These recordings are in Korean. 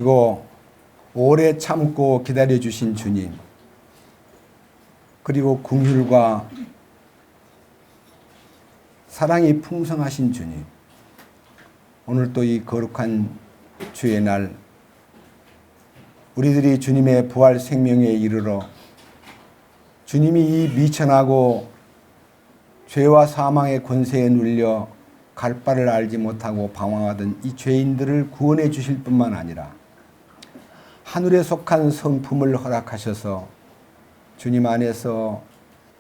그리고 오래 참고 기다려주신 주님, 그리고 긍휼과 사랑이 풍성하신 주님, 오늘 또 이 거룩한 주의 날 우리들이 주님의 부활 생명에 이르러 주님이 이 미천하고 죄와 사망의 권세에 눌려 갈 바를 알지 못하고 방황하던 이 죄인들을 구원해 주실 뿐만 아니라 하늘에 속한 성품을 허락하셔서 주님 안에서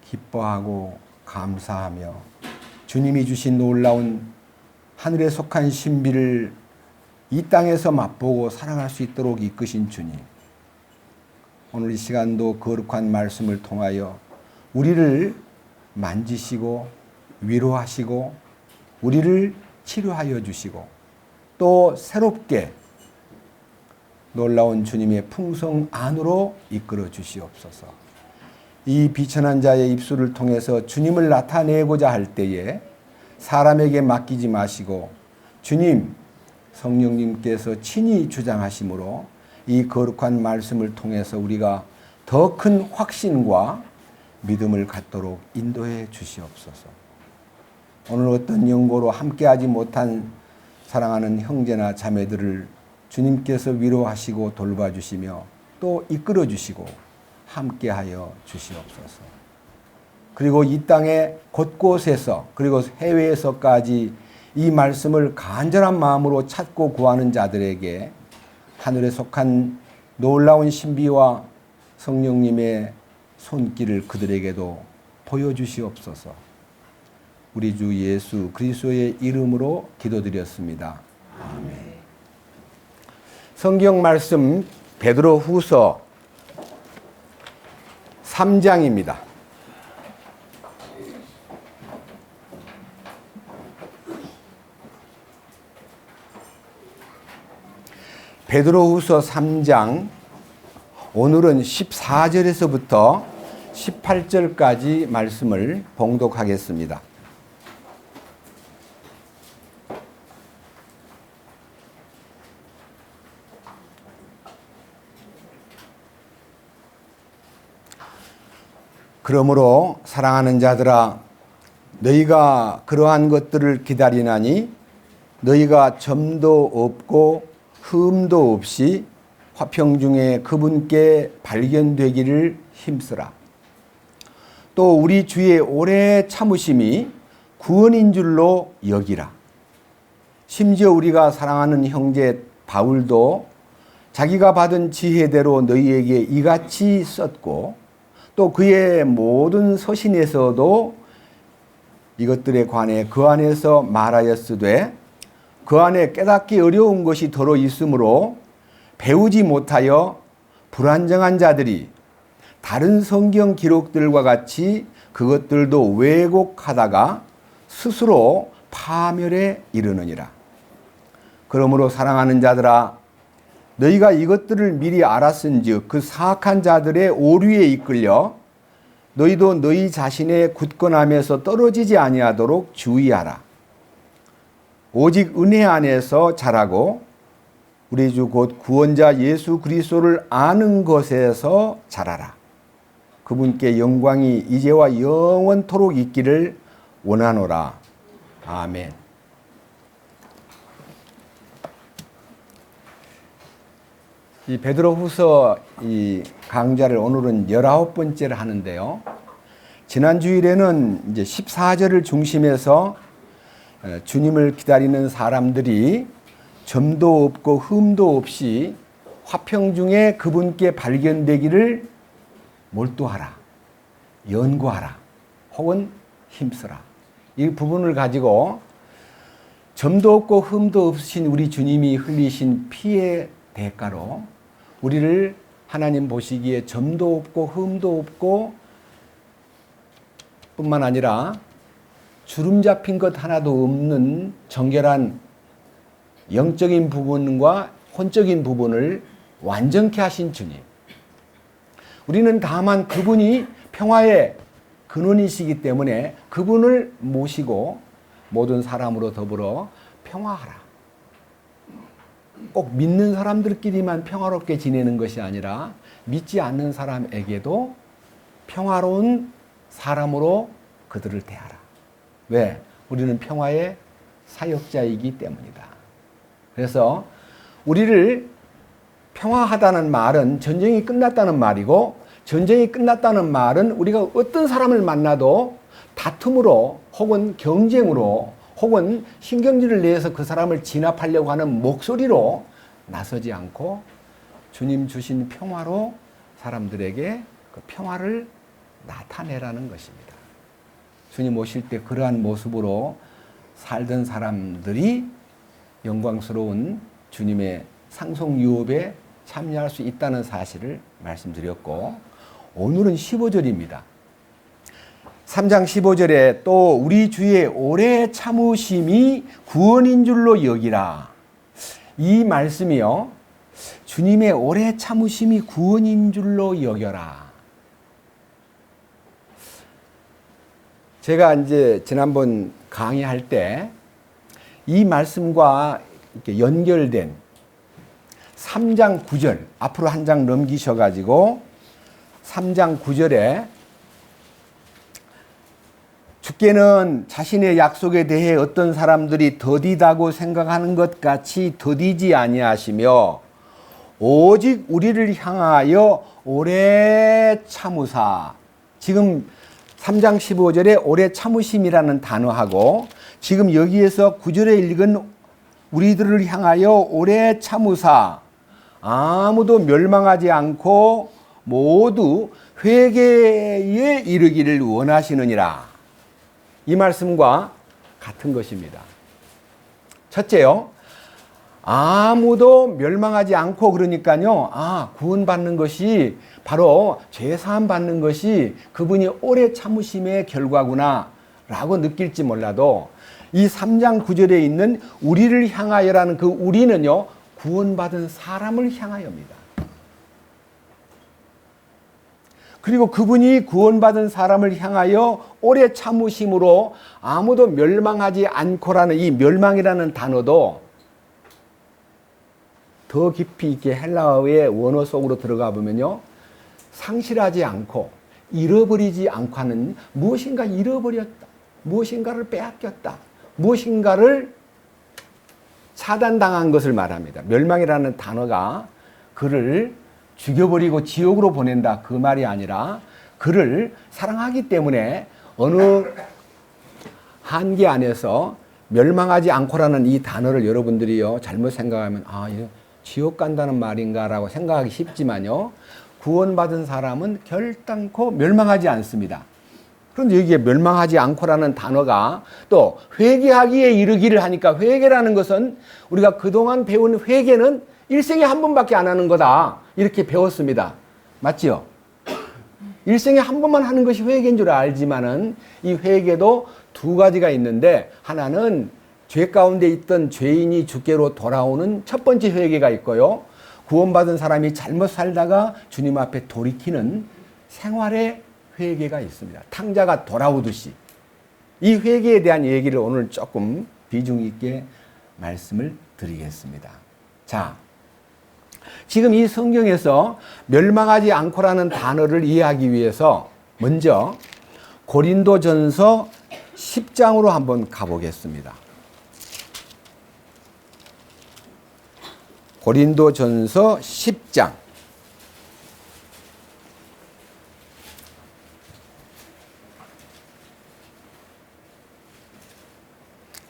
기뻐하고 감사하며 주님이 주신 놀라운 하늘에 속한 신비를 이 땅에서 맛보고 살아갈 수 있도록 이끄신 주님, 오늘 이 시간도 거룩한 말씀을 통하여 우리를 만지시고 위로하시고 우리를 치료하여 주시고 또 새롭게 놀라운 주님의 풍성 안으로 이끌어 주시옵소서. 이 비천한 자의 입술을 통해서 주님을 나타내고자 할 때에 사람에게 맡기지 마시고 주님, 성령님께서 친히 주장하심으로 이 거룩한 말씀을 통해서 우리가 더 큰 확신과 믿음을 갖도록 인도해 주시옵소서. 오늘 어떤 연고로 함께하지 못한 사랑하는 형제나 자매들을 주님께서 위로하시고 돌봐주시며 또 이끌어주시고 함께하여 주시옵소서. 그리고 이 땅의 곳곳에서 그리고 해외에서까지 이 말씀을 간절한 마음으로 찾고 구하는 자들에게 하늘에 속한 놀라운 신비와 성령님의 손길을 그들에게도 보여주시옵소서. 우리 주 예수 그리스도의 이름으로 기도드렸습니다. 아멘. 성경 말씀 베드로후서 3장입니다. 베드로후서 3장, 오늘은 14절에서부터 18절까지 말씀을 봉독하겠습니다. 그러므로 사랑하는 자들아, 너희가 그러한 것들을 기다리나니 너희가 점도 없고 흠도 없이 화평 중에 그분께 발견되기를 힘쓰라. 또 우리 주의 오래 참으심이 구원인 줄로 여기라. 심지어 우리가 사랑하는 형제 바울도 자기가 받은 지혜대로 너희에게 이같이 썼고 또 그의 모든 서신에서도 이것들에 관해 그 안에서 말하였으되 그 안에 깨닫기 어려운 것이 더러 있으므로 배우지 못하여 불안정한 자들이 다른 성경 기록들과 같이 그것들도 왜곡하다가 스스로 파멸에 이르느니라. 그러므로 사랑하는 자들아, 너희가 이것들을 미리 알았은즉 그 사악한 자들의 오류에 이끌려 너희도 너희 자신의 굳건함에서 떨어지지 아니하도록 주의하라. 오직 은혜 안에서 자라고 우리 주 곧 구원자 예수 그리스도를 아는 것에서 자라라. 그분께 영광이 이제와 영원토록 있기를 원하노라. 아멘. 이 베드로후서 이 강좌를 오늘은 19번째를 하는데요. 지난 주일에는 이제 14절을 중심해서 주님을 기다리는 사람들이 점도 없고 흠도 없이 화평 중에 그분께 발견되기를 몰두하라, 연구하라, 혹은 힘쓰라. 이 부분을 가지고 점도 없고 흠도 없으신 우리 주님이 흘리신 피의 대가로 우리를 하나님 보시기에 점도 없고 흠도 없고 뿐만 아니라 주름 잡힌 것 하나도 없는 정결한 영적인 부분과 혼적인 부분을 완전케 하신 주님. 우리는 다만 그분이 평화의 근원이시기 때문에 그분을 모시고 모든 사람으로 더불어 평화하라. 꼭 믿는 사람들끼리만 평화롭게 지내는 것이 아니라 믿지 않는 사람에게도 평화로운 사람으로 그들을 대하라. 왜? 우리는 평화의 사역자이기 때문이다. 그래서 우리를 평화하다는 말은 전쟁이 끝났다는 말이고, 전쟁이 끝났다는 말은 우리가 어떤 사람을 만나도 다툼으로 혹은 경쟁으로 혹은 신경질을 내서 그 사람을 진압하려고 하는 목소리로 나서지 않고 주님 주신 평화로 사람들에게 그 평화를 나타내라는 것입니다. 주님 오실 때 그러한 모습으로 살던 사람들이 영광스러운 주님의 상속유업에 참여할 수 있다는 사실을 말씀드렸고, 오늘은 15절입니다. 3장 15절에 또 우리 주의 오래 참으심이 구원인 줄로 여기라. 이 말씀이요, 주님의 오래 참으심이 구원인 줄로 여겨라. 제가 이제 지난번 강의할 때 이 말씀과 이렇게 연결된 3장 9절, 앞으로 한 장 넘기셔가지고 3장 9절에 주께는 자신의 약속에 대해 어떤 사람들이 더디다고 생각하는 것 같이 더디지 아니하시며 오직 우리를 향하여 오래 참으사. 지금 3장 15절에 오래 참으심이라는 단어하고 지금 여기에서 9절에 읽은 우리들을 향하여 오래 참으사 아무도 멸망하지 않고 모두 회개에 이르기를 원하시느니라. 이 말씀과 같은 것입니다. 첫째요, 아무도 멸망하지 않고, 그러니까요, 구원받는 것이 바로 죄사함 받는 것이 그분이 오래 참으심의 결과구나 라고 느낄지 몰라도 이 3장 9절에 있는 우리를 향하여라는 그 우리는요, 구원받은 사람을 향하여입니다. 그리고 그분이 구원받은 사람을 향하여 오래 참으심으로 아무도 멸망하지 않고라는 이 멸망이라는 단어도 더 깊이 있게 헬라어의 원어 속으로 들어가 보면요, 상실하지 않고 잃어버리지 않고 하는, 무엇인가 잃어버렸다, 무엇인가를 빼앗겼다, 무엇인가를 차단당한 것을 말합니다. 멸망이라는 단어가 그를 죽여버리고 지옥으로 보낸다, 그 말이 아니라 그를 사랑하기 때문에 어느 한계 안에서 멸망하지 않고라는 이 단어를 여러분들이요, 잘못 생각하면 이거 지옥 간다는 말인가 라고 생각하기 쉽지만요, 구원받은 사람은 결단코 멸망하지 않습니다. 그런데 여기에 멸망하지 않고라는 단어가 또 회개하기에 이르기를 하니까, 회개라는 것은 우리가 그동안 배운 회개는 일생에 한 번밖에 안 하는 거다, 이렇게 배웠습니다. 맞지요? 일생에 한 번만 하는 것이 회개인 줄 알지만은 이 회개도 두 가지가 있는데, 하나는 죄 가운데 있던 죄인이 주께로 돌아오는 첫 번째 회개가 있고요, 구원받은 사람이 잘못 살다가 주님 앞에 돌이키는 생활의 회개가 있습니다. 탕자가 돌아오듯이. 이 회개에 대한 얘기를 오늘 조금 비중 있게 말씀을 드리겠습니다. 자, 지금 이 성경에서 멸망하지 않고라는 단어를 이해하기 위해서 먼저 고린도전서 10장으로 한번 가보겠습니다. 고린도전서 10장.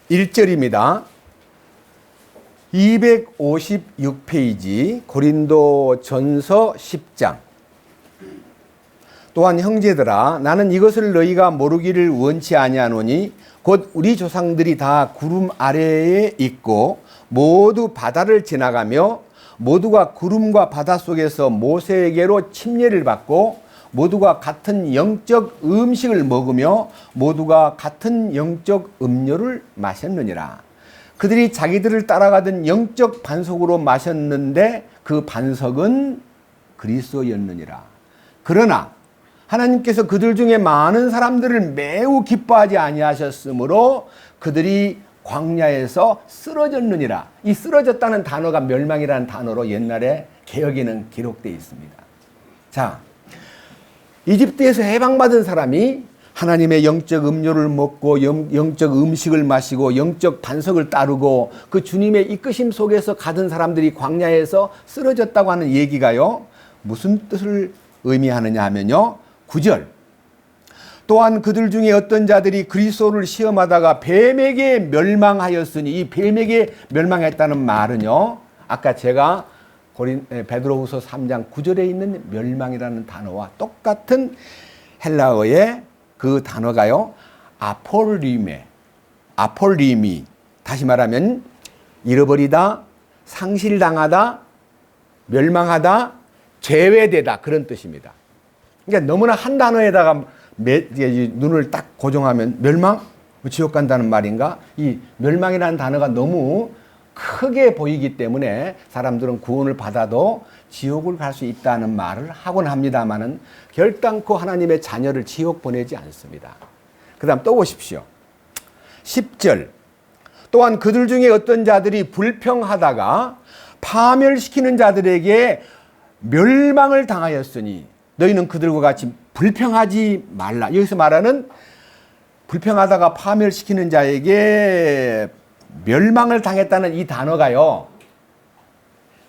1절입니다. 256페이지 고린도전서 10장. 또한 형제들아, 나는 이것을 너희가 모르기를 원치 아니하노니 곧 우리 조상들이 다 구름 아래에 있고 모두 바다를 지나가며 모두가 구름과 바다 속에서 모세에게로 침례를 받고 모두가 같은 영적 음식을 먹으며 모두가 같은 영적 음료를 마셨느니라. 그들이 자기들을 따라가던 영적 반석으로 마셨는데 그 반석은 그리스도였느니라. 그러나 하나님께서 그들 중에 많은 사람들을 매우 기뻐하지 아니하셨으므로 그들이 광야에서 쓰러졌느니라. 이 쓰러졌다는 단어가 멸망이라는 단어로 옛날에 개역에는 기록되어 있습니다. 자, 이집트에서 해방받은 사람이 하나님의 영적 음료를 먹고 영적 음식을 마시고 영적 반석을 따르고 그 주님의 이끄심 속에서 가던 사람들이 광야에서 쓰러졌다고 하는 얘기가요, 무슨 뜻을 의미하느냐 하면요, 9절. 또한 그들 중에 어떤 자들이 그리스도를 시험하다가 뱀에게 멸망하였으니, 이 뱀에게 멸망했다는 말은요, 아까 제가 베드로후서 3장 9절에 있는 멸망이라는 단어와 똑같은 헬라어의 그 단어가요, 아폴리미, 다시 말하면 잃어버리다, 상실당하다, 멸망하다, 제외되다, 그런 뜻입니다. 그러니까 너무나 한 단어에다가 눈을 딱 고정하면 멸망? 지옥 간다는 말인가? 이 멸망이라는 단어가 너무 크게 보이기 때문에 사람들은 구원을 받아도 지옥을 갈 수 있다는 말을 하곤 합니다만은 결단코 하나님의 자녀를 지옥 보내지 않습니다. 그 다음 또 보십시오. 10절. 또한 그들 중에 어떤 자들이 불평하다가 파멸시키는 자들에게 멸망을 당하였으니 너희는 그들과 같이 불평하지 말라. 여기서 말하는 불평하다가 파멸시키는 자에게 멸망을 당했다는 이 단어가요,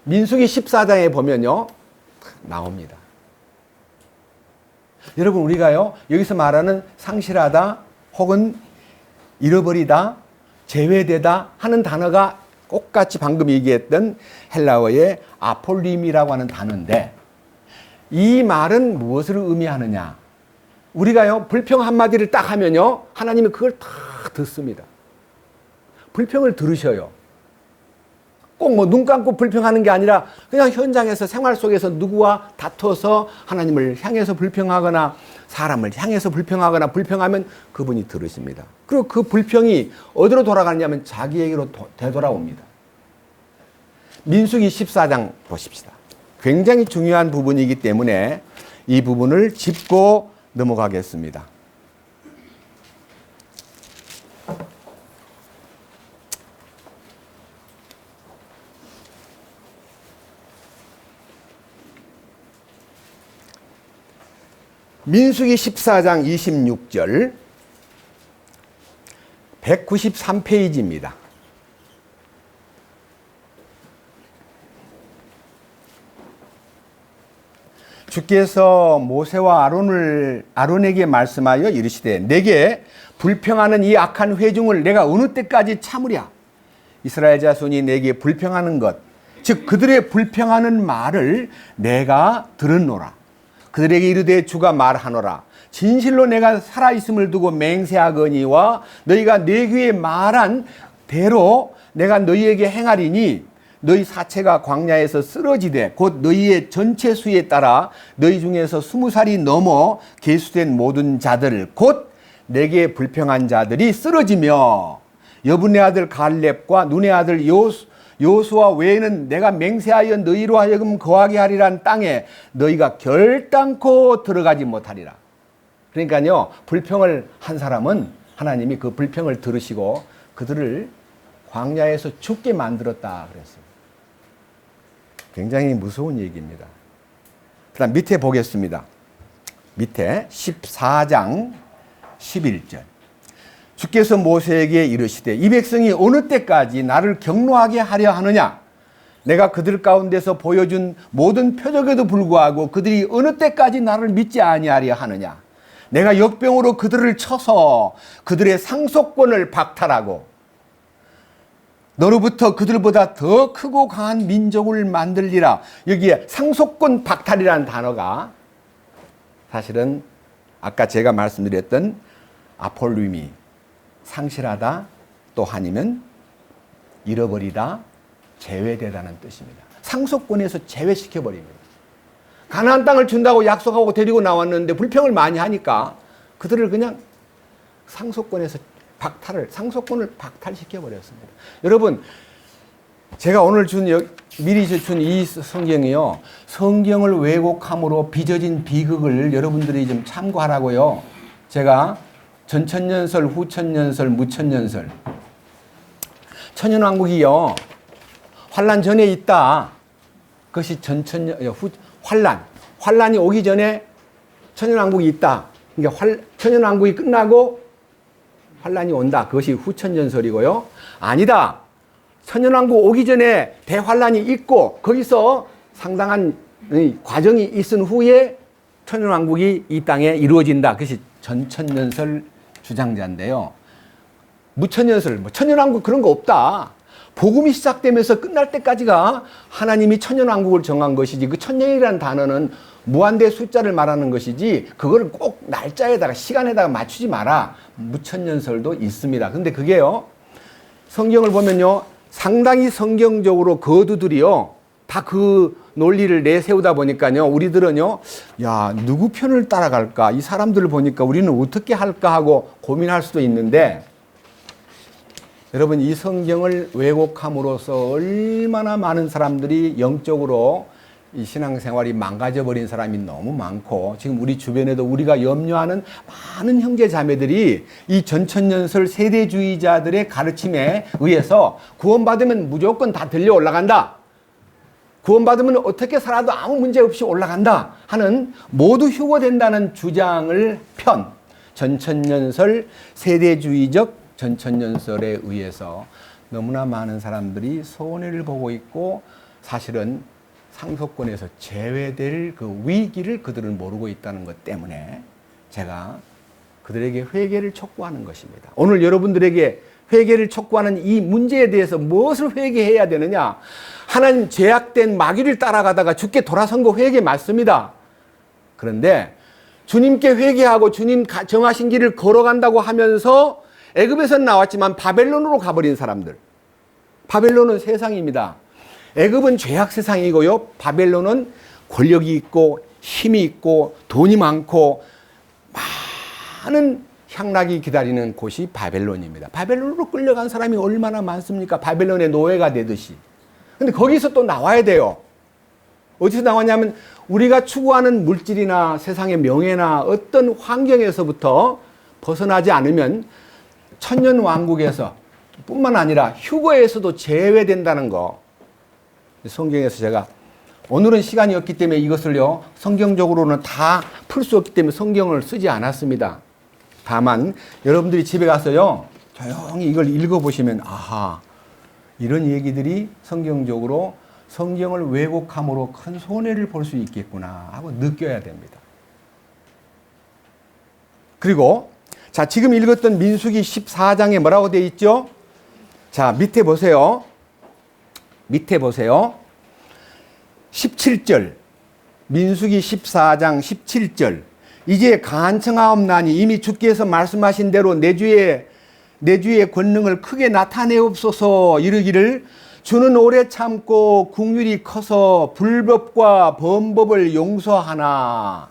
민수기 14장에 보면요 나옵니다. 여러분, 우리가요 여기서 말하는 상실하다 혹은 잃어버리다, 제외되다 하는 단어가 똑같이 방금 얘기했던 헬라어의 아폴림이라고 하는 단어인데, 이 말은 무엇을 의미하느냐? 우리가요 불평 한마디를 딱 하면요 하나님이 그걸 다 듣습니다. 불평을 들으셔요. 꼭 뭐 눈 감고 불평하는 게 아니라 그냥 현장에서 생활 속에서 누구와 다퉈서 하나님을 향해서 불평하거나 사람을 향해서 불평하거나 불평하면 그분이 들으십니다. 그리고 그 불평이 어디로 돌아가느냐면 자기에게로 되돌아옵니다. 민수기 14장 보십시다. 굉장히 중요한 부분이기 때문에 이 부분을 짚고 넘어가겠습니다. 민수기 14장 26절 193페이지입니다. 주께서 모세와 아론에게 말씀하여 이르시되 내게 불평하는 이 악한 회중을 내가 어느 때까지 참으랴. 이스라엘 자손이 내게 불평하는 것, 즉 그들의 불평하는 말을 내가 들었노라. 그들에게 이르되 주가 말하노라. 진실로 내가 살아있음을 두고 맹세하거니와 너희가 내 귀에 말한 대로 내가 너희에게 행하리니 너희 사체가 광야에서 쓰러지되 곧 너희의 전체 수에 따라 너희 중에서 20살이 넘어 계수된 모든 자들 곧 내게 불평한 자들이 쓰러지며 여분의 아들 갈렙과 눈의 아들 요수아 외에는 내가 맹세하여 너희로 하여금 거하게 하리란 땅에 너희가 결단코 들어가지 못하리라. 그러니까요 불평을 한 사람은 하나님이 그 불평을 들으시고 그들을 광야에서 죽게 만들었다 그랬어요. 굉장히 무서운 얘기입니다. 그 다음 밑에 보겠습니다. 밑에 14장 11절. 주께서 모세에게 이르시되 이 백성이 어느 때까지 나를 경노하게 하려 하느냐? 내가 그들 가운데서 보여준 모든 표적에도 불구하고 그들이 어느 때까지 나를 믿지 아니하려 하느냐? 내가 역병으로 그들을 쳐서 그들의 상속권을 박탈하고 너로부터 그들보다 더 크고 강한 민족을 만들리라. 여기에 상속권 박탈이라는 단어가 사실은 아까 제가 말씀드렸던 아폴림이 상실하다 또 아니면 잃어버리다 제외되다는 뜻입니다. 상속권에서 제외시켜버립니다. 가나안 땅을 준다고 약속하고 데리고 나왔는데 불평을 많이 하니까 그들을 그냥 상속권에서 상속권을 박탈시켜버렸습니다. 여러분, 제가 오늘 미리 준 이 성경이요, 성경을 왜곡함으로 빚어진 비극을 여러분들이 좀 참고하라고요. 제가 전천년설, 후천년설, 무천년설 천연왕국이요, 환란 전에 있다. 그것이 환란이 오기 전에 천연왕국이 있다. 그러니까 천연왕국이 끝나고 환란이 온다. 그것이 후천전설이고요. 아니다. 천연왕국 오기 전에 대환란이 있고 거기서 상당한 과정이 있은 후에 천연왕국이 이 땅에 이루어진다. 그것이 전천년설 주장자인데요. 무천년설, 천연왕국 그런 거 없다. 복음이 시작되면서 끝날 때까지가 하나님이 천연왕국을 정한 것이지, 그 천년이라는 단어는 무한대 숫자를 말하는 것이지 그걸 꼭 날짜에다가 시간에다가 맞추지 마라. 무천년설도 있습니다. 근데 그게요, 성경을 보면요, 상당히 성경적으로 거두들이요 다 그 논리를 내세우다 보니까요, 우리들은요, 야, 누구 편을 따라갈까, 이 사람들을 보니까 우리는 어떻게 할까 하고 고민할 수도 있는데, 여러분, 이 성경을 왜곡함으로써 얼마나 많은 사람들이 영적으로 이 신앙생활이 망가져버린 사람이 너무 많고, 지금 우리 주변에도 우리가 염려하는 많은 형제 자매들이 이 전천년설 세대주의자들의 가르침에 의해서 구원받으면 무조건 다 들려 올라간다, 구원받으면 어떻게 살아도 아무 문제 없이 올라간다 하는, 모두 휴거된다는 주장을 전천년설 세대주의적 전천년설에 의해서 너무나 많은 사람들이 손해를 보고 있고, 사실은 상속권에서 제외될 그 위기를 그들은 모르고 있다는 것 때문에 제가 그들에게 회개를 촉구하는 것입니다. 오늘 여러분들에게 회개를 촉구하는 이 문제에 대해서 무엇을 회개해야 되느냐? 하나님 죄악된 마귀를 따라가다가 죽게 돌아선 거 회개 맞습니다. 그런데 주님께 회개하고 주님 정하신 길을 걸어간다고 하면서 애굽에서는 나왔지만 바벨론으로 가버린 사람들, 바벨론은 세상입니다. 애굽은 죄악 세상이고요, 바벨론은 권력이 있고 힘이 있고 돈이 많고 많은 향락이 기다리는 곳이 바벨론입니다. 바벨론으로 끌려간 사람이 얼마나 많습니까? 바벨론의 노예가 되듯이. 근데 거기서 또 나와야 돼요. 어디서 나왔냐면, 우리가 추구하는 물질이나 세상의 명예나 어떤 환경에서부터 벗어나지 않으면 천년왕국에서 뿐만 아니라 휴거에서도 제외된다는 거. 성경에서 제가, 오늘은 시간이 없기 때문에 이것을요 성경적으로는 다 풀 수 없기 때문에 성경을 쓰지 않았습니다. 다만 여러분들이 집에 가서요 조용히 이걸 읽어보시면, 아하, 이런 얘기들이 성경적으로 성경을 왜곡함으로 큰 손해를 볼 수 있겠구나 하고 느껴야 됩니다. 그리고 자, 지금 읽었던 민수기 14장에 뭐라고 되어 있죠? 자, 밑에 보세요. 밑에 보세요. 17절. 민수기 14장 17절. 이제 간청하옵나니 이미 주께서 말씀하신 대로 내 주의 권능을 크게 나타내옵소서. 이르기를, 주는 오래 참고 국률이 커서 불법과 범법을 용서하나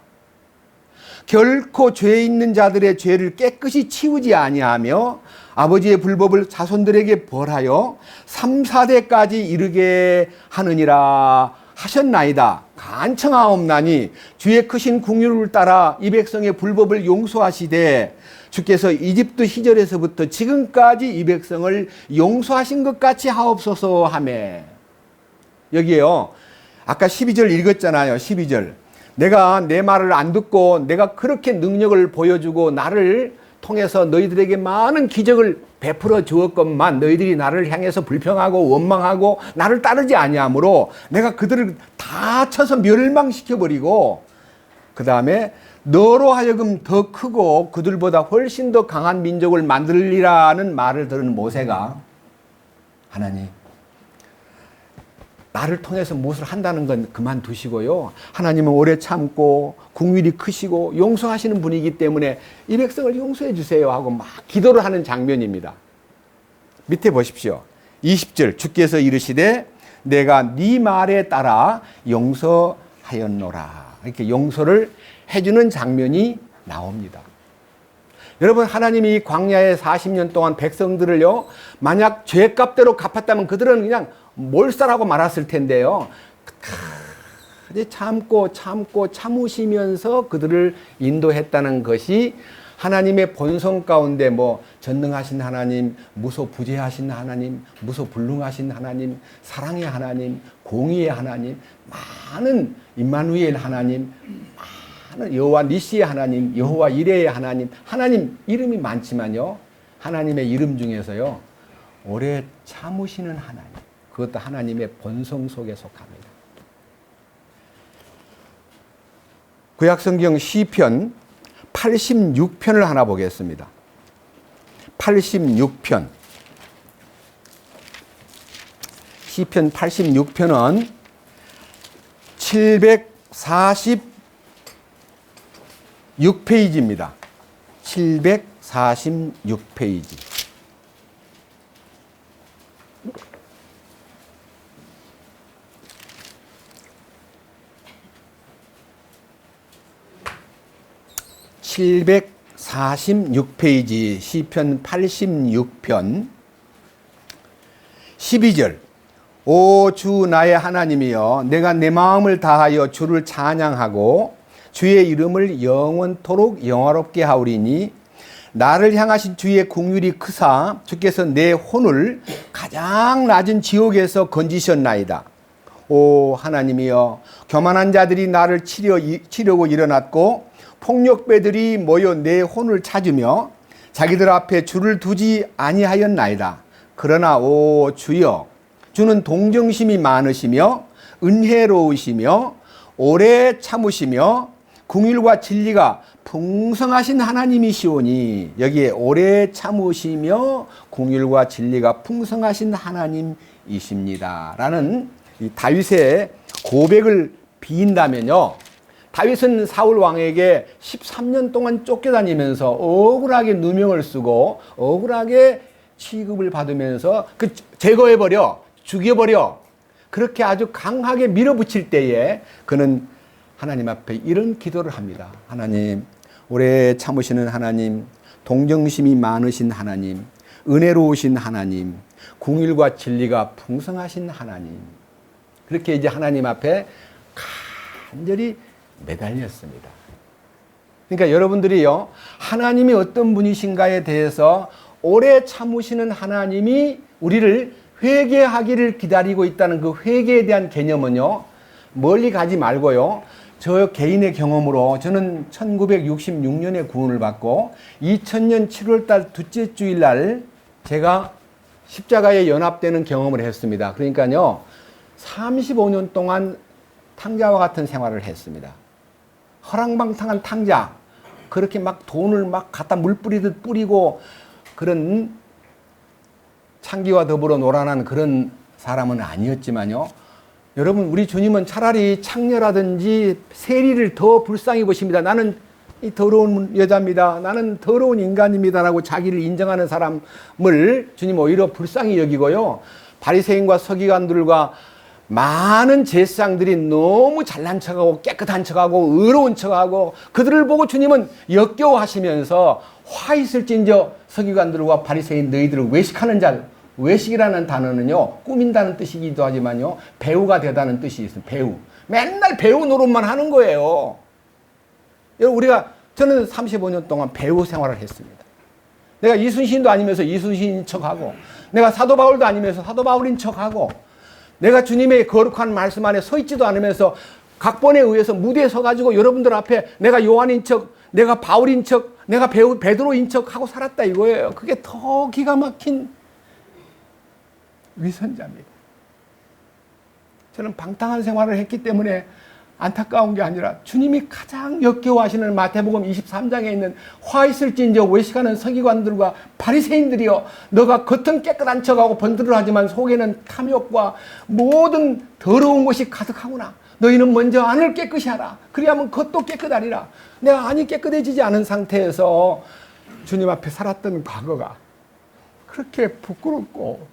결코 죄 있는 자들의 죄를 깨끗이 치우지 아니하며 아버지의 불법을 자손들에게 벌하여 3, 4대까지 이르게 하느니라 하셨나이다. 간청하옵나니 주의 크신 국률을 따라 이 백성의 불법을 용서하시되 주께서 이집트 시절에서부터 지금까지 이 백성을 용서하신 것 같이 하옵소서 하매. 여기에요, 아까 12절 읽었잖아요. 12절. 내가 내 말을 안 듣고 내가 그렇게 능력을 보여주고 나를 통해서 너희들에게 많은 기적을 베풀어 주었건만 너희들이 나를 향해서 불평하고 원망하고 나를 따르지 아니하므로 내가 그들을 다 쳐서 멸망시켜버리고 그 다음에 너로 하여금 더 크고 그들보다 훨씬 더 강한 민족을 만들리라는 말을 들은 모세가, 하나님, 나를 통해서 무엇을 한다는 건 그만두시고요, 하나님은 오래 참고 국률이 크시고 용서하시는 분이기 때문에 이 백성을 용서해 주세요 하고 막 기도를 하는 장면입니다. 밑에 보십시오. 20절. 주께서 이르시되 내가 네 말에 따라 용서하였노라. 이렇게 용서를 해주는 장면이 나옵니다. 여러분, 하나님이 광야에 40년 동안 백성들을요, 만약 죄값대로 갚았다면 그들은 그냥 몰살하고 말았을 텐데요, 참고 참으시면서 그들을 인도했다는 것이 하나님의 본성 가운데 뭐 전능하신 하나님, 무소부재하신 하나님, 무소불능하신 하나님, 사랑의 하나님, 공의의 하나님, 많은 임마누엘 하나님, 많은 여호와 니시의 하나님, 여호와 이레의 하나님, 하나님 이름이 많지만요. 하나님의 이름 중에서요. 오래 참으시는 하나님, 그것도 하나님의 본성 속에 속합니다. 구약성경 시편 86편을 하나 보겠습니다. 86편. 시편 86편은 746페이지입니다. 746페이지. (746페이지) 시편 86편 12절. 오 주 나의 하나님이여, 내가 내 마음을 다하여 주를 찬양하고 주의 이름을 영원토록 영화롭게 하오리니, 나를 향하신 주의 긍휼이 크사 주께서 내 혼을 가장 낮은 지옥에서 건지셨나이다. 오 하나님이여, 교만한 자들이 나를 치려고 일어났고 폭력배들이 모여 내 혼을 찾으며 자기들 앞에 주를 두지 아니하였나이다. 그러나 오 주여, 주는 동정심이 많으시며 은혜로우시며 오래 참으시며 긍휼과 진리가 풍성하신 하나님이시오니, 여기에 오래 참으시며 긍휼과 진리가 풍성하신 하나님이십니다 라는 이 다윗의 고백을 비인다면요, 다윗은 사울 왕에게 13년 동안 쫓겨다니면서 억울하게 누명을 쓰고 억울하게 취급을 받으면서 그 제거해버려, 죽여버려, 그렇게 아주 강하게 밀어붙일 때에 그는 하나님 앞에 이런 기도를 합니다. 하나님, 오래 참으시는 하나님, 동정심이 많으신 하나님, 은혜로우신 하나님, 긍휼과 진리가 풍성하신 하나님. 그렇게 이제 하나님 앞에 간절히 매달렸습니다. 그러니까 여러분들이요, 하나님이 어떤 분이신가에 대해서 오래 참으시는 하나님이 우리를 회개하기를 기다리고 있다는 그 회개에 대한 개념은요, 멀리 가지 말고요, 저 개인의 경험으로 저는 1966년에 구원을 받고 2000년 7월달 둘째 주일날 제가 십자가에 연합되는 경험을 했습니다. 그러니까요, 35년 동안 탕자와 같은 생활을 했습니다. 허랑방탕한 탕자, 그렇게 막 돈을 막 갖다 물 뿌리듯 뿌리고 그런 창기와 더불어 노란한 그런 사람은 아니었지만요, 여러분, 우리 주님은 차라리 창녀라든지 세리를 더 불쌍히 보십니다. 나는 이 더러운 여자입니다, 나는 더러운 인간입니다 라고 자기를 인정하는 사람을 주님 오히려 불쌍히 여기고요, 바리새인과 서기관들과 많은 제사장들이 너무 잘난 척하고 깨끗한 척하고 의로운 척하고 그들을 보고 주님은 역겨워하시면서 화 있을진저 서기관들과 바리새인 너희들을 외식하는 자. 외식이라는 단어는요, 꾸민다는 뜻이기도 하지만요, 배우가 되다는 뜻이 있어요. 배우. 맨날 배우 노릇만 하는 거예요. 여러분, 저는 35년 동안 배우 생활을 했습니다. 내가 이순신도 아니면서 이순신인 척하고, 내가 사도 바울도 아니면서 사도 바울인 척하고, 내가 주님의 거룩한 말씀 안에 서 있지도 않으면서 각본에 의해서 무대에 서가지고 여러분들 앞에 내가 요한인 척, 내가 바울인 척, 내가 베드로인 척 하고 살았다 이거예요. 그게 더 기가 막힌 위선자입니다. 저는 방탕한 생활을 했기 때문에 안타까운 게 아니라 주님이 가장 역겨워하시는 마태복음 23장에 있는 화 있을진저 외식하는 서기관들과 바리새인들이여, 너가 겉은 깨끗한 척하고 번들을 하지만 속에는 탐욕과 모든 더러운 것이 가득하구나. 너희는 먼저 안을 깨끗이 하라. 그리하면 겉도 깨끗하리라. 내가 안이 깨끗해지지 않은 상태에서 주님 앞에 살았던 과거가 그렇게 부끄럽고,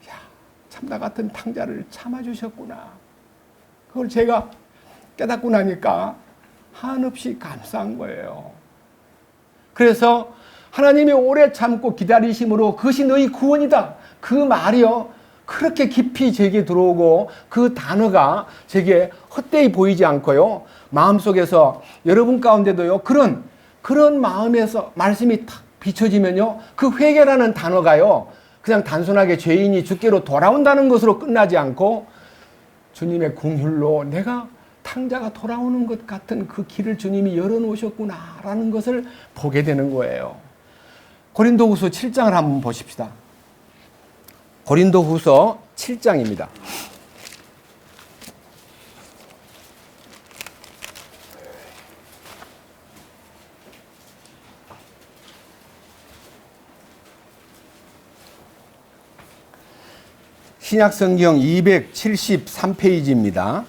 야, 참 나 같은 탕자를 참아주셨구나. 그걸 제가 깨닫고 나니까 한없이 감사한 거예요. 그래서 하나님이 오래 참고 기다리심으로 그것이 너희 구원이다. 그 말이요, 그렇게 깊이 제게 들어오고 그 단어가 제게 헛되이 보이지 않고요, 마음속에서 여러분 가운데도요, 그런 그런 마음에서 말씀이 탁 비춰지면요, 그 회개라는 단어가요, 그냥 단순하게 죄인이 주께로 돌아온다는 것으로 끝나지 않고 주님의 긍휼로 내가 탕자가 돌아오는 것 같은 그 길을 주님이 열어놓으셨구나라는 것을 보게 되는 거예요. 고린도후서 7장을 한번 보십시다. 고린도후서 7장입니다. 신약성경 273페이지입니다.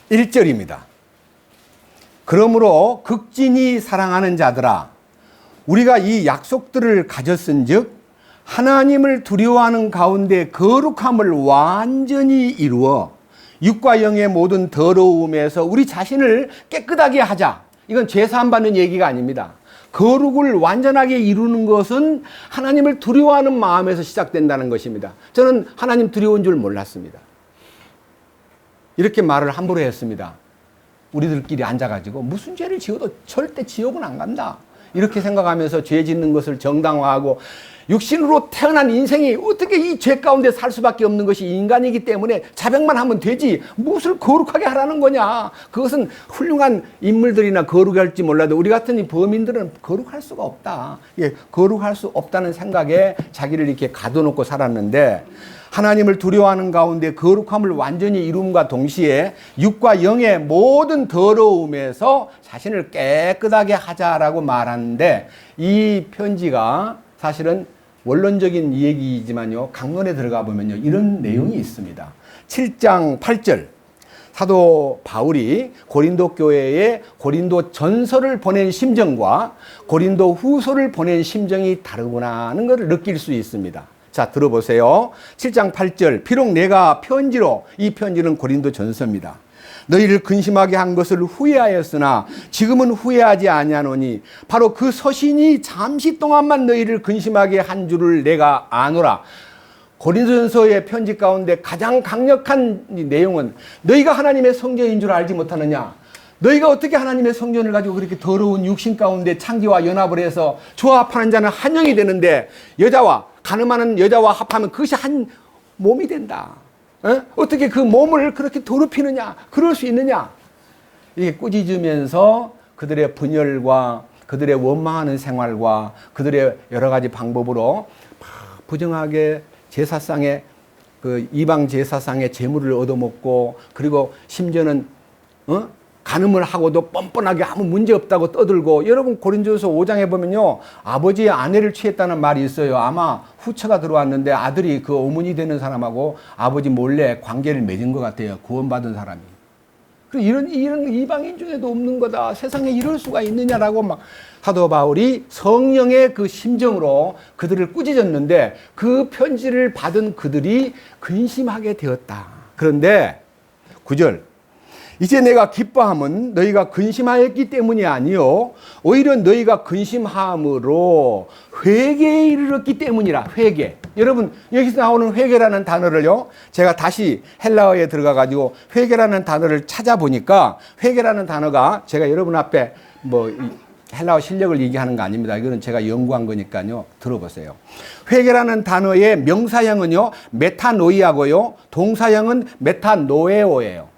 1절입니다. 그러므로 극진히 사랑하는 자들아, 우리가 이 약속들을 가졌은즉 하나님을 두려워하는 가운데 거룩함을 완전히 이루어 육과 영의 모든 더러움에서 우리 자신을 깨끗하게 하자. 이건 죄사함 받는 얘기가 아닙니다. 거룩을 완전하게 이루는 것은 하나님을 두려워하는 마음에서 시작된다는 것입니다. 저는 하나님 두려운 줄 몰랐습니다. 이렇게 말을 함부로 했습니다. 우리들끼리 앉아가지고 무슨 죄를 지어도 절대 지옥은 안 간다, 이렇게 생각하면서 죄 짓는 것을 정당화하고, 육신으로 태어난 인생이 어떻게 이 죄 가운데 살 수밖에 없는 것이 인간이기 때문에 자백만 하면 되지 무엇을 거룩하게 하라는 거냐. 그것은 훌륭한 인물들이나 거룩할지 몰라도 우리 같은 이 범인들은 거룩할 수가 없다. 예, 거룩할 수 없다는 생각에 자기를 이렇게 가둬놓고 살았는데, 하나님을 두려워하는 가운데 거룩함을 완전히 이룸과 동시에 육과 영의 모든 더러움에서 자신을 깨끗하게 하자라고 말하는데, 이 편지가 사실은 원론적인 얘기이지만요, 강론에 들어가 보면요, 이런 내용이 있습니다. 7장 8절. 사도 바울이 고린도 교회에 고린도 전서를 보낸 심정과 고린도 후서를 보낸 심정이 다르구나 하는 것을 느낄 수 있습니다. 자, 들어보세요. 7장 8절. 비록 내가 편지로, 이 편지는 고린도 전서입니다. 너희를 근심하게 한 것을 후회하였으나 지금은 후회하지 아니하노니 바로 그 서신이 잠시 동안만 너희를 근심하게 한 줄을 내가 아노라. 고린도전서의 편지 가운데 가장 강력한 내용은 너희가 하나님의 성전인 줄 알지 못하느냐. 너희가 어떻게 하나님의 성전을 가지고 그렇게 더러운 육신 가운데 창기와 연합을 해서 조합하는 자는 한 영이 되는데, 여자와 가늠하는 여자와 합하면 그것이 한 몸이 된다. 어떻게 그 몸을 그렇게 더럽히느냐, 그럴 수 있느냐. 이게 꾸짖으면서 그들의 분열과 그들의 원망하는 생활과 그들의 여러 가지 방법으로 부정하게 제사상에, 그 이방 제사상의 제물을 얻어먹고, 그리고 심지어는 간음을 하고도 뻔뻔하게 아무 문제 없다고 떠들고. 여러분 고린도전서 5장에 보면요, 아버지의 아내를 취했다는 말이 있어요. 아마 후처가 들어왔는데 아들이 그 어머니 되는 사람하고 아버지 몰래 관계를 맺은 것 같아요. 구원받은 사람이. 이런 이방인 중에도 없는 거다. 세상에 이럴 수가 있느냐라고 막 사도 바울이 성령의 그 심정으로 그들을 꾸짖었는데, 그 편지를 받은 그들이 근심하게 되었다. 그런데 9절. 이제 내가 기뻐함은 너희가 근심하였기 때문이 아니요 오히려 너희가 근심함으로 회개에 이르렀기 때문이라. 회개. 여러분 여기서 나오는 회개라는 단어를요, 제가 다시 헬라어에 들어가 가지고 회개라는 단어를 찾아보니까, 회개라는 단어가 제가 여러분 앞에 뭐 헬라어 실력을 얘기하는 거 아닙니다. 이거는 제가 연구한 거니까요. 들어보세요. 회개라는 단어의 명사형은요 메타노이아고요, 동사형은 메타노에오예요.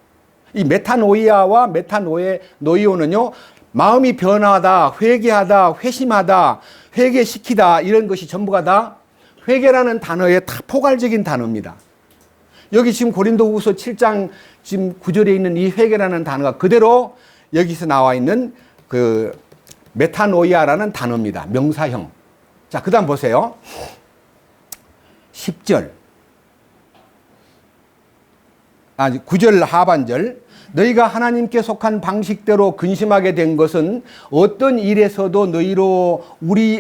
이 메타노이아와 메타노이오는요, 마음이 변하다, 회개하다, 회심하다, 회개시키다, 이런 것이 전부가 다 회개라는 단어의 다 포괄적인 단어입니다. 여기 지금 고린도후서 7장 지금 9절에 있는 이 회개라는 단어가 그대로 여기서 나와 있는 그 메타노이아라는 단어입니다. 명사형. 자, 그 다음 보세요. 10절. 9절 하반절. 너희가 하나님께 속한 방식대로 근심하게 된 것은 어떤 일에서도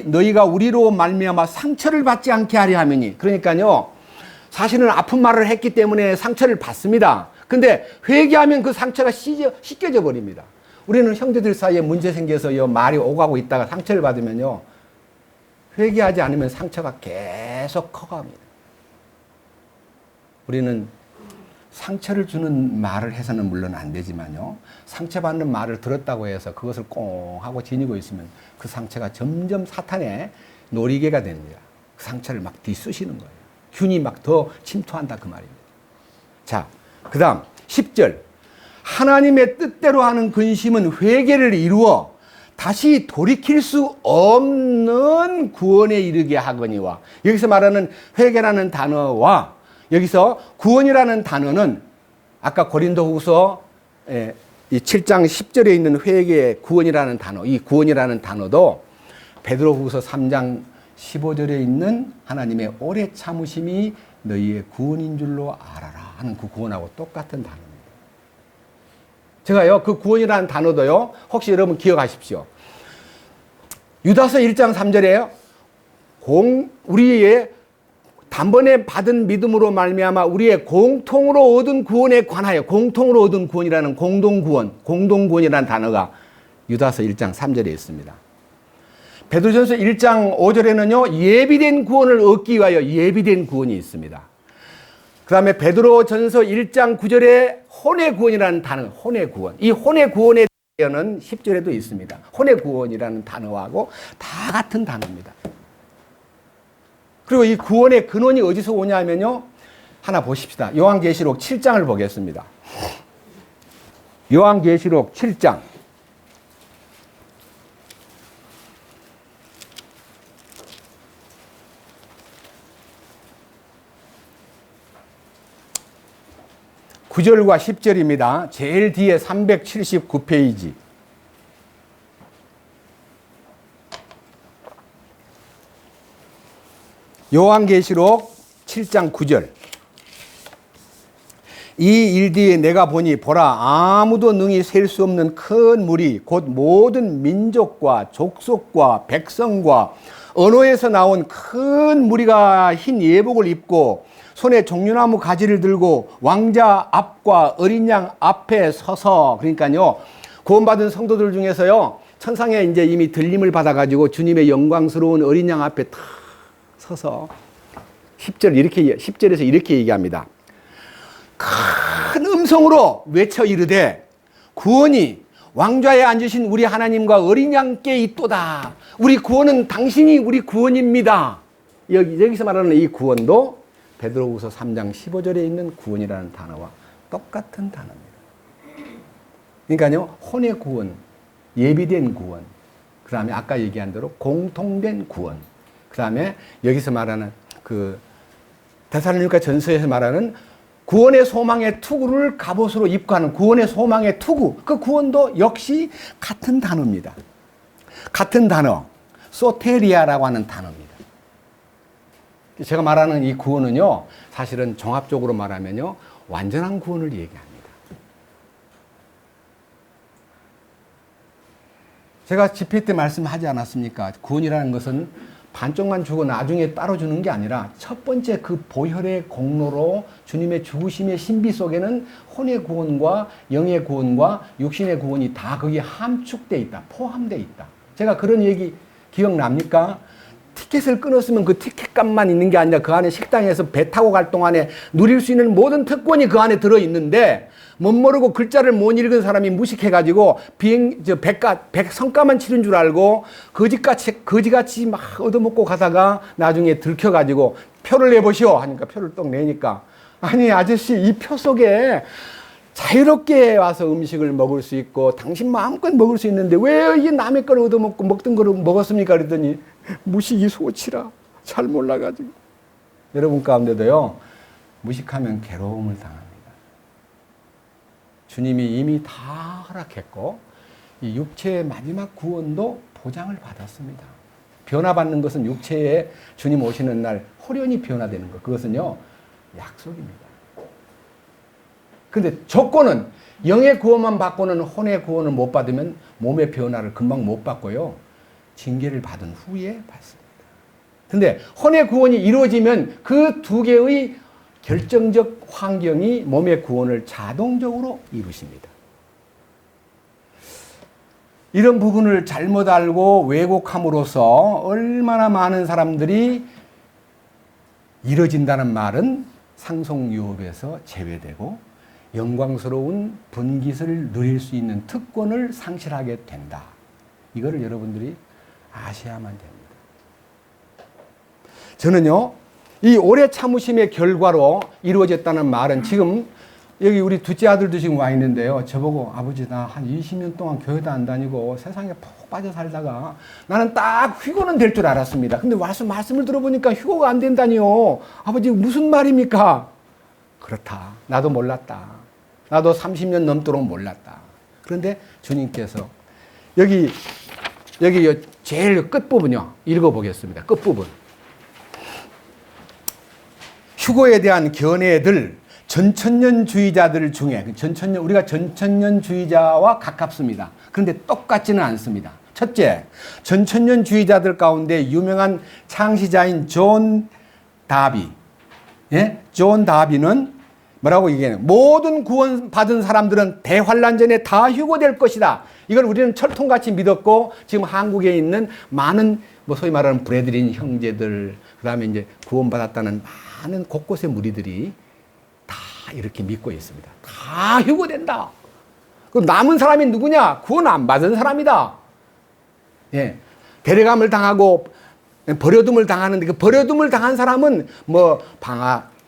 너희가 우리로 말미암아 상처를 받지 않게 하려 함이니. 그러니까요, 사실은 아픈 말을 했기 때문에 상처를 받습니다. 근데 회개하면 그 상처가 씻겨져 버립니다. 우리는 형제들 사이에 문제 생겨서 말이 오가고 있다가 상처를 받으면요, 회개하지 않으면 상처가 계속 커갑니다. 우리는 상처를 주는 말을 해서는 물론 안 되지만요. 상처받는 말을 들었다고 해서 그것을 꽁 하고 지니고 있으면 그 상처가 점점 사탄의 놀이개가 됩니다. 그 상처를 막 뒤쑤시는 거예요. 균이 막 더 침투한다 그 말입니다. 자, 그 다음 10절. 하나님의 뜻대로 하는 근심은 회개를 이루어 다시 돌이킬 수 없는 구원에 이르게 하거니와. 여기서 말하는 회개라는 단어와 여기서 구원이라는 단어는 아까 고린도후서 이 7장 10절에 있는 회개 구원이라는 단어, 이 구원이라는 단어도 베드로후서 3장 15절에 있는 하나님의 오래 참으심이 너희의 구원인 줄로 알아라 하는 그 구원하고 똑같은 단어입니다. 제가요, 그 구원이라는 단어도요, 혹시 여러분 기억하십시오. 유다서 1장 3절에요. 우리의 단번에 받은 믿음으로 말미암아 우리의 공통으로 얻은 구원에 관하여, 공통으로 얻은 구원이라는 공동구원이라는 단어가 유다서 1장 3절에 있습니다. 베드로전서 1장 5절에는요, 예비된 구원을 얻기 위하여 예비된 구원이 있습니다. 그 다음에 베드로전서 1장 9절에 혼의 구원이라는 단어, 혼의 구원. 이 혼의 구원에 대해서는 10절에도 있습니다. 혼의 구원이라는 단어하고 다 같은 단어입니다. 그리고 이 구원의 근원이 어디서 오냐면요, 하나 보십시다. 요한계시록 7장을 보겠습니다. 요한계시록 7장. (9절과) (10절입니다) 제일 뒤에 379페이지. 요한계시록 7장 9절. 이 일 뒤에 내가 보니 보라, 아무도 능히 셀 수 없는 큰 무리 곧 모든 민족과 족속과 백성과 언어에서 나온 큰 무리가 흰 예복을 입고 손에 종려나무 가지를 들고 왕자 앞과 어린 양 앞에 서서, 그러니까요, 구원받은 성도들 중에서요, 천상에 이제 이미 들림을 받아가지고 주님의 영광스러운 어린 양 앞에 탁 서서 10절에서 이렇게 얘기합니다. 큰 음성으로 외쳐 이르되 구원이 왕좌에 앉으신 우리 하나님과 어린 양께 있도다. 우리 구원은 당신이 우리 구원입니다. 여기서 말하는 이 구원도 베드로후서 3장 15절에 있는 구원이라는 단어와 똑같은 단어입니다. 그러니까요, 혼의 구원, 예비된 구원, 그 다음에 아까 얘기한 대로 공통된 구원, 그 다음에 여기서 말하는 그 데살로니가 전서에서 말하는 구원의 소망의 투구를 갑옷으로 입고 하는 구원의 소망의 투구, 그 구원도 역시 같은 단어입니다. 같은 단어, 소테리아라고 하는 단어입니다. 제가 말하는 이 구원은요, 사실은 종합적으로 말하면요, 완전한 구원을 얘기합니다. 제가 집회 때 말씀하지 않았습니까? 구원이라는 것은 반쪽만 주고 나중에 따로 주는 게 아니라 첫 번째 그 보혈의 공로로 주님의 죽으심의 신비 속에는 혼의 구원과 영의 구원과 육신의 구원이 다 거기에 함축되어 있다, 포함되어 있다. 제가 그런 얘기 기억납니까? 티켓을 끊었으면 그 티켓값만 있는 게 아니라 그 안에 식당에서 배 타고 갈 동안에 누릴 수 있는 모든 특권이 그 안에 들어있는데 못 모르고 글자를 못 읽은 사람이 무식해가지고 백 성과만 치른 줄 알고 거지같이 막 얻어먹고 가다가 나중에 들켜가지고 표를 내보시오 하니까 표를 떡 내니까, 아니 아저씨, 이 표 속에 자유롭게 와서 음식을 먹을 수 있고 당신 마음껏 먹을 수 있는데 왜 이 남의 걸 얻어먹고 먹던 거를 먹었습니까? 그랬더니 무식이 소치라, 잘 몰라가지고. 여러분 가운데도요, 무식하면 괴로움을 당합니다. 주님이 이미 다 허락했고 이 육체의 마지막 구원도 보장을 받았습니다. 변화받는 것은 육체에 주님 오시는 날 호련히 변화되는 것, 그것은요 약속입니다. 근데 조건은 영의 구원만 받고는 혼의 구원을 못 받으면 몸의 변화를 금방 못 받고요, 징계를 받은 후에 받습니다. 근데 혼의 구원이 이루어지면 그 두 개의 결정적 환경이 몸의 구원을 자동적으로 이루십니다. 이런 부분을 잘못 알고 왜곡함으로써 얼마나 많은 사람들이 이뤄진다는 말은 상속유업에서 제외되고 영광스러운 분깃을 누릴 수 있는 특권을 상실하게 된다. 이거를 여러분들이 아셔야만 됩니다. 저는요, 이 오래 참으심의 결과로 이루어졌다는 말은 지금 여기 우리 둘째 아들도 지금 와 있는데요. 저보고 아버지 나 한 20년 동안 교회도 안 다니고 세상에 푹 빠져 살다가 나는 딱 휴거는 될 줄 알았습니다. 근데 와서 말씀을 들어보니까 휴거가 안 된다니요. 아버지 무슨 말입니까? 그렇다. 나도 몰랐다. 나도 30년 넘도록 몰랐다. 그런데 주님께서 여기 제일 끝부분요. 읽어보겠습니다. 끝부분. 휴거에 대한 견해들 전천년주의자들 중에 우리가 전천년주의자와 가깝습니다. 그런데 똑같지는 않습니다. 첫째, 전천년주의자들 가운데 유명한 창시자인 존 다비. 예? 존 다비는 뭐라고 얘기해요? 모든 구원받은 사람들은 대환란 전에 다 휴거될 것이다. 이걸 우리는 철통같이 믿었고 지금 한국에 있는 많은 소위 말하는 브레드린 형제들, 그다음에 이제 구원받았다는 많은 곳곳의 무리들이 다 이렇게 믿고 있습니다. 다 휴거된다. 그럼 남은 사람이 누구냐? 구원 안 받은 사람이다. 예. 데려감을 당하고 버려둠을 당하는데 그 버려둠을 당한 사람은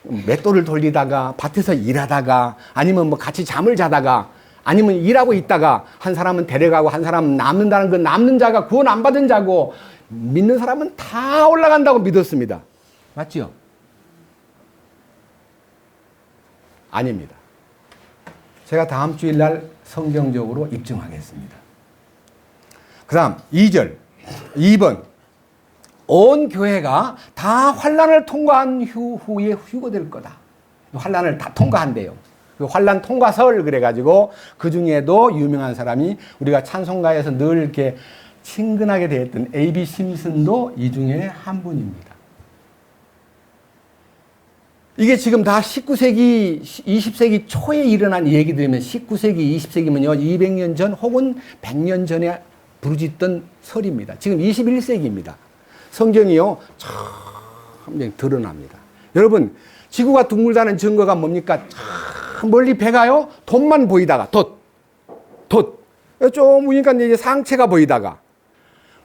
맷돌을 돌리다가 밭에서 일하다가 아니면 같이 잠을 자다가 아니면 일하고 있다가 한 사람은 데려가고 한 사람은 남는다는 그 남는 자가 구원 안 받은 자고 믿는 사람은 다 올라간다고 믿었습니다. 맞죠? 아닙니다. 제가 다음 주일날 성경적으로 입증하겠습니다. 그 다음 2절 2번 온 교회가 다 환난을 통과한 후에 휴거될 거다. 환난을 다 통과한대요. 그 환난 통과설 그래가지고 그 중에도 유명한 사람이 우리가 찬송가에서 늘 이렇게 친근하게 대했던 A.B. 심슨도 이 중에 한 분입니다. 이게 지금 다 19세기, 20세기 초에 일어난 얘기들이면 19세기, 20세기면요 200년 전 혹은 100년 전에 부르짖던 설입니다. 지금 21세기입니다. 성경이요 참 드러납니다. 여러분 지구가 둥글다는 증거가 뭡니까? 멀리 배가요 돛만 보이다가 돛 좀 보니까 이제 상체가 보이다가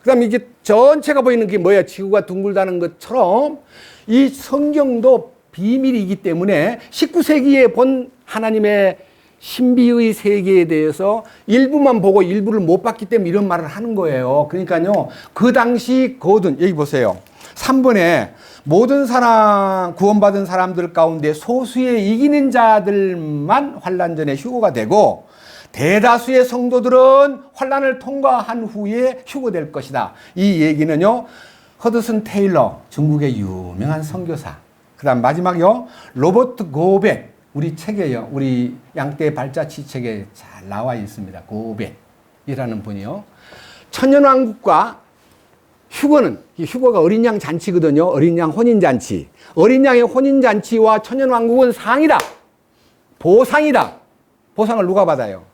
그다음에 이게 전체가 보이는 게 뭐야? 지구가 둥글다는 것처럼 이 성경도 비밀이기 때문에 19세기에 본 하나님의 신비의 세계에 대해서 일부만 보고 일부를 못 봤기 때문에 이런 말을 하는 거예요. 그러니까요, 그 당시 거둔, 여기 보세요. 3번에 모든 사람, 구원받은 사람들 가운데 소수의 이기는 자들만 환난 전에 휴거가 되고 대다수의 성도들은 환난을 통과한 후에 휴거될 것이다. 이 얘기는요, 허드슨 테일러, 중국의 유명한 선교사. 그 다음 마지막이요, 로버트 고백. 우리 책에요. 우리 양떼 발자취 책에 잘 나와 있습니다. 고백이라는 분이요. 천년왕국과 휴거는, 휴거가 어린 양 잔치거든요. 어린 양 혼인잔치. 어린 양의 혼인잔치와 천년왕국은 상이다. 보상이다. 보상을 누가 받아요?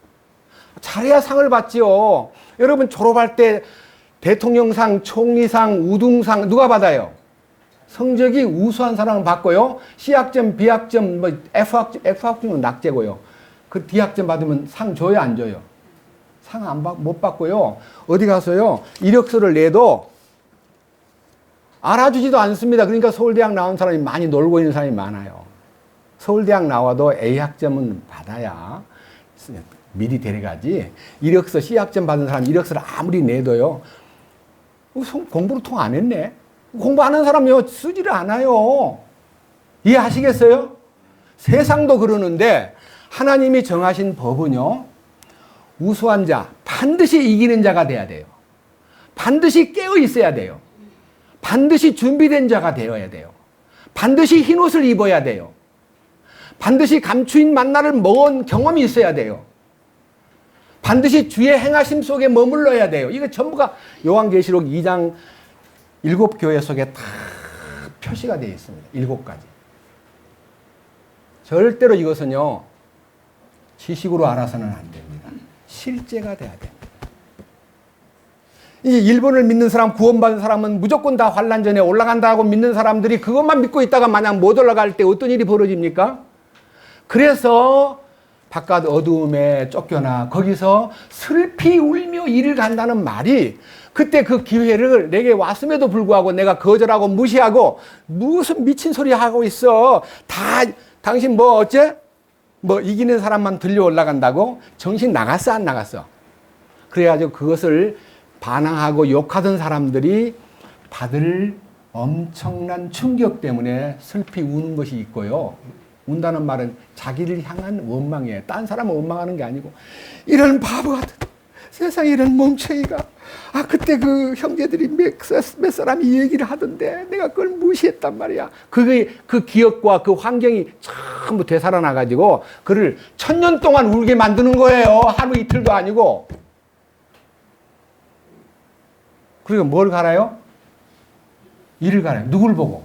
잘해야 상을 받지요. 여러분 졸업할 때 대통령상, 총리상, 우등상 누가 받아요? 성적이 우수한 사람은 받고요. C학점, B학점, F학점은 낙제고요. 그 D학점 받으면 상 줘요, 안 줘요? 상 못 받고요. 어디 가서요, 이력서를 내도 알아주지도 않습니다. 그러니까 서울대학 나온 사람이 많이 놀고 있는 사람이 많아요. 서울대학 나와도 A학점은 받아야 미리 데려가지. 이력서 C학점 받은 사람 이력서를 아무리 내도요, 공부를 통 안 했네. 공부하는 사람이요 쓰지를 않아요. 이해하시겠어요? 세상도 그러는데 하나님이 정하신 법은요, 우수한 자, 반드시 이기는 자가 돼야 돼요. 반드시 깨어 있어야 돼요. 반드시 준비된 자가 되어야 돼요. 반드시 흰 옷을 입어야 돼요. 반드시 감추인 만나를 먹은 경험이 있어야 돼요. 반드시 주의 행하심 속에 머물러야 돼요. 이거 전부가 요한계시록 2장 7교회 속에 다 표시가 되어 있습니다. 7가지. 절대로 이것은요, 지식으로 알아서는 안 됩니다. 실제가 돼야 됩니다. 이 일본을 믿는 사람, 구원받은 사람은 무조건 다 환난 전에 올라간다고 믿는 사람들이 그것만 믿고 있다가 만약 못 올라갈 때 어떤 일이 벌어집니까? 그래서 바깥 어두움에 쫓겨나 거기서 슬피 울며 이를 간다는 말이 그때 그 기회를 내게 왔음에도 불구하고 내가 거절하고 무시하고 무슨 미친 소리 하고 있어. 다 당신 뭐 어째? 뭐 이기는 사람만 들려 올라간다고? 정신 나갔어 안 나갔어? 그래가지고 그것을 반항하고 욕하던 사람들이 받을 엄청난 충격 때문에 슬피 우는 것이 있고요. 운다는 말은 자기를 향한 원망이에요. 딴 사람을 원망하는 게 아니고 이런 바보 같은 세상에 이런 멍청이가 그때 그 형제들이 몇 사람이 이 얘기를 하던데 내가 그걸 무시했단 말이야. 그 기억과 그 환경이 전부 되살아나가지고 그를 1000년 동안 울게 만드는 거예요. 하루 이틀도 아니고. 그리고 뭘 갈아요? 이를 갈아요. 누굴 보고?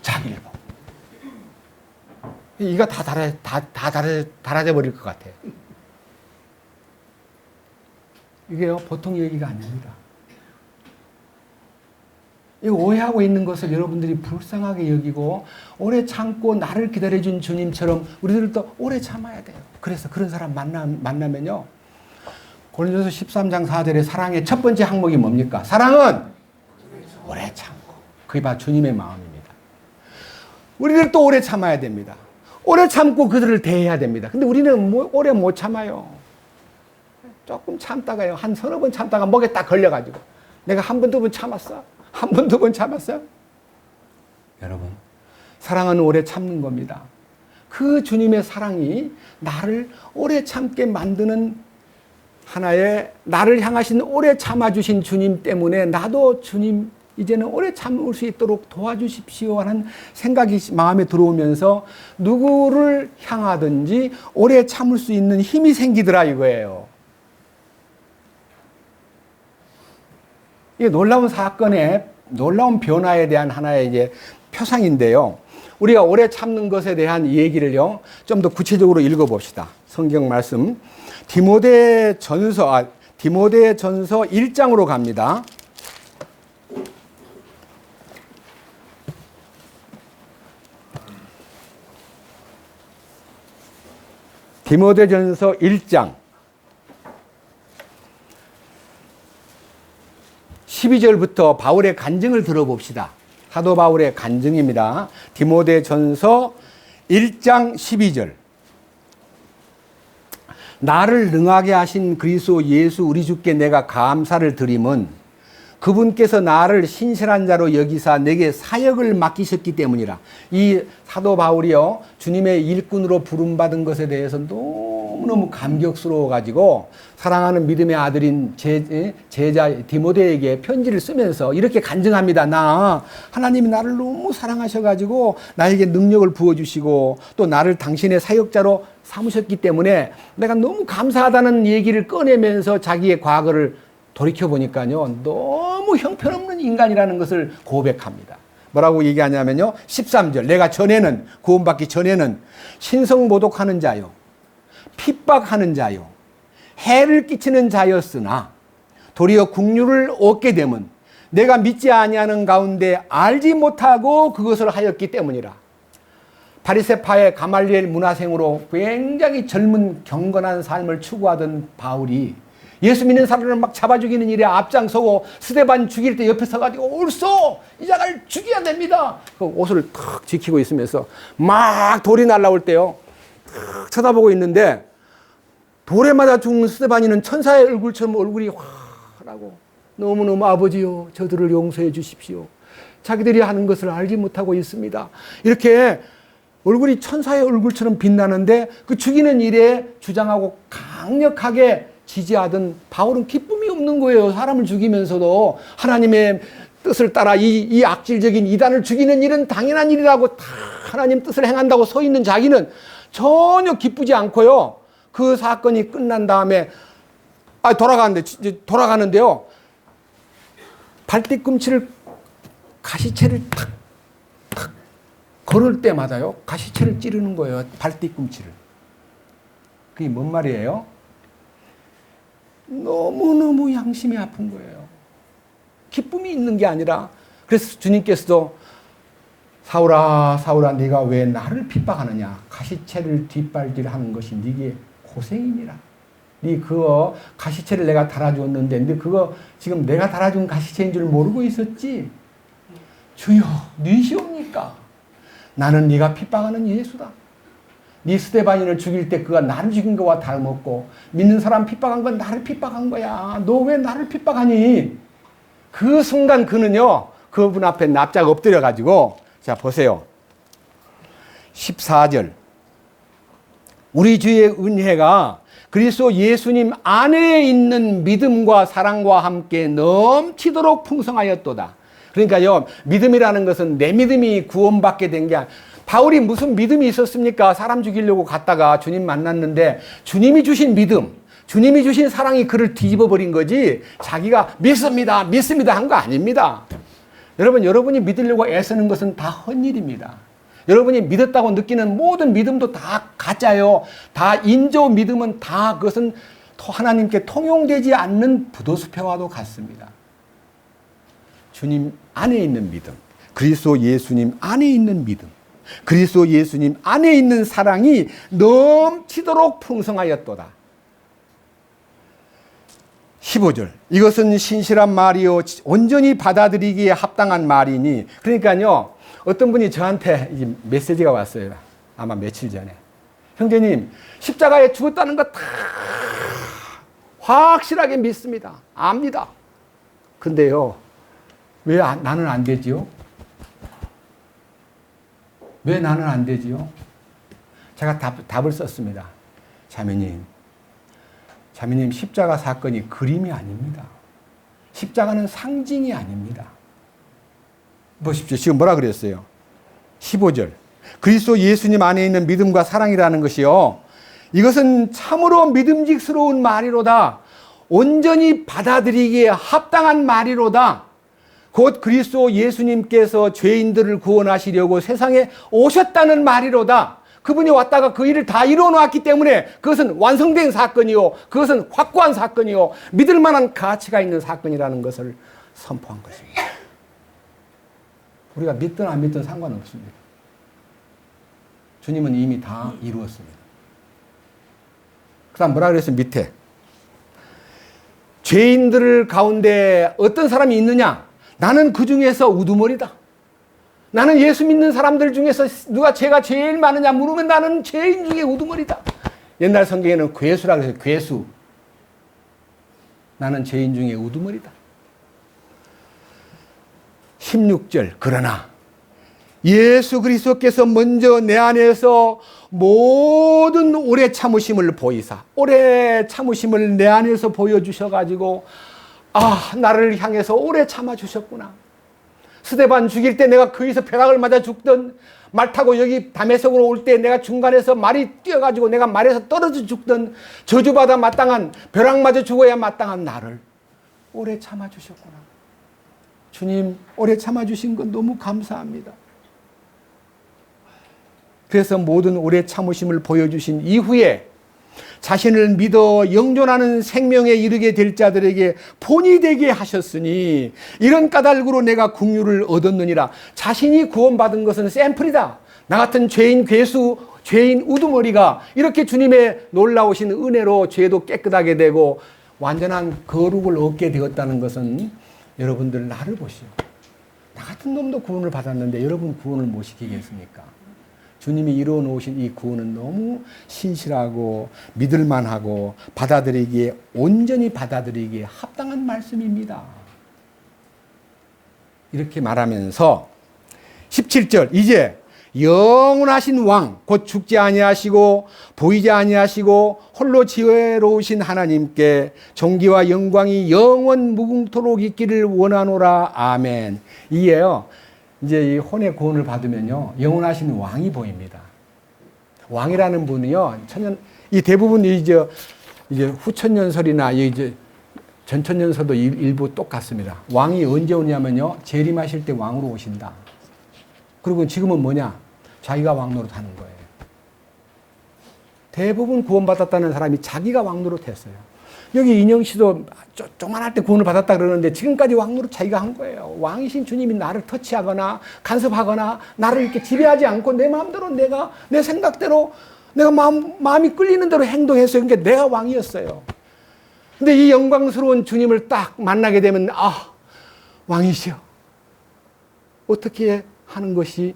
자기를 보고. 이가 다 달아져 버릴 것 같아요. 이게요, 보통 얘기가 아닙니다. 이거 오해하고 있는 것을 여러분들이 불쌍하게 여기고 오래 참고 나를 기다려준 주님처럼 우리들도 오래 참아야 돼요. 그래서 그런 사람 만나면요. 고린도서 13장 4절에 사랑의 첫 번째 항목이 뭡니까? 사랑은 오래 참고. 그게 바로 주님의 마음입니다. 우리들 또 오래 참아야 됩니다. 오래 참고 그들을 대해야 됩니다. 근데 우리는 오래 못 참아요. 조금 참다가요. 한 서너 번 참다가 목에 딱 걸려가지고 내가 한 번, 두 번 참았어? 한 번, 두 번 참았어? 여러분, 사랑은 오래 참는 겁니다. 그 주님의 사랑이 나를 오래 참게 만드는 하나의 나를 향하신 오래 참아주신 주님 때문에 나도 주님 이제는 오래 참을 수 있도록 도와주십시오 하는 생각이 마음에 들어오면서 누구를 향하든지 오래 참을 수 있는 힘이 생기더라 이거예요. 이게 놀라운 사건의 놀라운 변화에 대한 하나의 이제 표상인데요. 우리가 오래 참는 것에 대한 얘기를요, 좀 더 구체적으로 읽어봅시다. 성경 말씀. 디모데전서 1장으로 갑니다. 디모데전서 1장 12절부터 바울의 간증을 들어봅시다. 사도 바울의 간증입니다. 디모데전서 1장 12절. 나를 능하게 하신 그리스도 예수 우리 주께 내가 감사를 드림은 그분께서 나를 신실한 자로 여기사 내게 사역을 맡기셨기 때문이라. 이 사도 바울이요, 주님의 일꾼으로 부름받은 것에 대해서 너무너무 감격스러워가지고 사랑하는 믿음의 아들인 제자 디모데에게 편지를 쓰면서 이렇게 간증합니다. 하나님이 나를 너무 사랑하셔가지고 나에게 능력을 부어주시고 또 나를 당신의 사역자로 삼으셨기 때문에 내가 너무 감사하다는 얘기를 꺼내면서 자기의 과거를 돌이켜보니까요, 너무 형편없는 인간이라는 것을 고백합니다. 뭐라고 얘기하냐면요, 13절. 내가 전에는, 구원받기 전에는 신성모독하는 자요, 핍박하는 자요, 해를 끼치는 자였으나 도리어 국류를 얻게 되면 내가 믿지 아니하는 가운데 알지 못하고 그것을 하였기 때문이라. 바리새파의 가말리엘 문화생으로 굉장히 젊은 경건한 삶을 추구하던 바울이 예수 믿는 사람을 막 잡아 죽이는 일에 앞장서고 스데반 죽일 때 옆에 서가지고 옳소! 이 자를 죽여야 됩니다. 그 옷을 탁 지키고 있으면서 막 돌이 날라올 때요, 탁 쳐다보고 있는데 돌에 맞아 죽는 스데반이는 천사의 얼굴처럼 얼굴이 환하고 너무너무 아버지요 저들을 용서해 주십시오. 자기들이 하는 것을 알지 못하고 있습니다. 이렇게 얼굴이 천사의 얼굴처럼 빛나는데 그 죽이는 일에 주장하고 강력하게 지지하던 바울은 기쁨이 없는 거예요. 사람을 죽이면서도 하나님의 뜻을 따라 이 악질적인 이단을 죽이는 일은 당연한 일이라고 다 하나님 뜻을 행한다고 서 있는 자기는 전혀 기쁘지 않고요. 그 사건이 끝난 다음에 돌아가는데요. 발뒤꿈치를 가시채를 탁 걸을 때마다요, 가시채를 찌르는 거예요. 발뒤꿈치를. 그게 뭔 말이에요? 너무너무 양심이 아픈 거예요. 기쁨이 있는 게 아니라. 그래서 주님께서도 사울아 사울아 네가 왜 나를 핍박하느냐. 가시채를 뒷발질하는 것이 네게 고생이니라. 네 그거 가시채를 내가 달아주었는데 네 그거 지금 내가 달아준 가시채인 줄 모르고 있었지. 주여 니시옵니까? 나는 네가 핍박하는 예수다. 네 스데반인을 죽일 때 그가 나를 죽인 거와 다름없고 믿는 사람 핍박한 건 나를 핍박한 거야. 너 왜 나를 핍박하니? 그 순간 그는요 그분 앞에 납작 엎드려 가지고 자 보세요. 14절 우리 주의 은혜가 그리스도 예수님 안에 있는 믿음과 사랑과 함께 넘치도록 풍성하였도다. 그러니까요 믿음이라는 것은 내 믿음이 구원받게 된 게 아니라 바울이 무슨 믿음이 있었습니까? 사람 죽이려고 갔다가 주님 만났는데 주님이 주신 믿음, 주님이 주신 사랑이 그를 뒤집어 버린 거지 자기가 믿습니다, 믿습니다 한 거 아닙니다. 여러분이 믿으려고 애쓰는 것은 다 헛일입니다. 여러분이 믿었다고 느끼는 모든 믿음도 다 가짜요. 다 인조 믿음은 다 그것은 하나님께 통용되지 않는 부도수표와도 같습니다. 주님 안에 있는 믿음, 그리스도 예수님 안에 있는 믿음, 그리스도 예수님 안에 있는 사랑이 넘치도록 풍성하였도다. 15절 이것은 신실한 말이요 온전히 받아들이기에 합당한 말이니. 그러니까요 어떤 분이 저한테 이제 메시지가 왔어요. 아마 며칠 전에. 형제님 십자가에 죽었다는 거 다 확실하게 믿습니다. 압니다. 근데요 왜 나는 안 되지요? 왜 나는 안 되지요? 제가 답을 썼습니다. 자매님 십자가 사건이 그림이 아닙니다. 십자가는 상징이 아닙니다. 보십시오. 지금 뭐라 그랬어요? 15절 그리스도 예수님 안에 있는 믿음과 사랑이라는 것이요 이것은 참으로 믿음직스러운 말이로다. 온전히 받아들이기에 합당한 말이로다. 곧 그리스도 예수님께서 죄인들을 구원하시려고 세상에 오셨다는 말이로다. 그분이 왔다가 그 일을 다 이루어 놓았기 때문에 그것은 완성된 사건이요 그것은 확고한 사건이요 믿을 만한 가치가 있는 사건이라는 것을 선포한 것입니다. 우리가 믿든 안 믿든 상관없습니다. 주님은 이미 다 이루었습니다. 그 다음 뭐라 그랬어요? 밑에 죄인들 가운데 어떤 사람이 있느냐? 나는 그 중에서 우두머리다. 나는 예수 믿는 사람들 중에서 누가 죄가 제일 많으냐 물으면 나는 죄인 중에 우두머리다. 옛날 성경에는 괴수라고 해서 괴수. 나는 죄인 중에 우두머리다. 16절 그러나 예수 그리스도께서 먼저 내 안에서 모든 오래 참으심을 보이사 오래 참으심을 내 안에서 보여주셔가지고 나를 향해서 오래 참아주셨구나. 스데반 죽일 때 내가 거기서 벼락을 맞아 죽던 말 타고 여기 다메섹으로 올 때 내가 중간에서 말이 뛰어가지고 내가 말에서 떨어져 죽던 저주받아 마땅한 벼락 맞아 죽어야 마땅한 나를 오래 참아주셨구나. 주님 오래 참아주신 건 너무 감사합니다. 그래서 모든 오래 참으심을 보여주신 이후에 자신을 믿어 영존하는 생명에 이르게 될 자들에게 본이 되게 하셨으니 이런 까닭으로 내가 긍휼을 얻었느니라. 자신이 구원받은 것은 샘플이다. 나 같은 죄인 괴수, 죄인 우두머리가 이렇게 주님의 놀라우신 은혜로 죄도 깨끗하게 되고 완전한 거룩을 얻게 되었다는 것은 여러분들 나를 보시오. 나 같은 놈도 구원을 받았는데 여러분 구원을 못 시키겠습니까? 주님이 이루어 놓으신 이 구원은 너무 신실하고 믿을만하고 받아들이기에 온전히 받아들이기에 합당한 말씀입니다. 이렇게 말하면서 17절 이제 영원하신 왕 곧 죽지 아니하시고 보이지 아니하시고 홀로 지혜로우신 하나님께 존귀와 영광이 영원 무궁토록 있기를 원하노라. 아멘. 이게요. 이제 이 혼의 구원을 받으면요 영원하신 왕이 보입니다. 왕이라는 분이요 이 대부분 이제 후천년설이나 이제 전천년설도 일부 똑같습니다. 왕이 언제 오냐면요 재림하실 때 왕으로 오신다. 그리고 지금은 뭐냐 자기가 왕 노릇하는 거예요. 대부분 구원받았다는 사람이 자기가 왕 노릇했어요. 여기 인영 씨도 조그만할 때 구원을 받았다 그러는데 지금까지 왕노릇 자기가 한 거예요. 왕이신 주님이 나를 터치하거나 간섭하거나 나를 이렇게 지배하지 않고 내 마음대로 내가 내 생각대로 내가 마음이 끌리는 대로 행동했어요. 그러니까 내가 왕이었어요. 근데 이 영광스러운 주님을 딱 만나게 되면 왕이시여 어떻게 하는 것이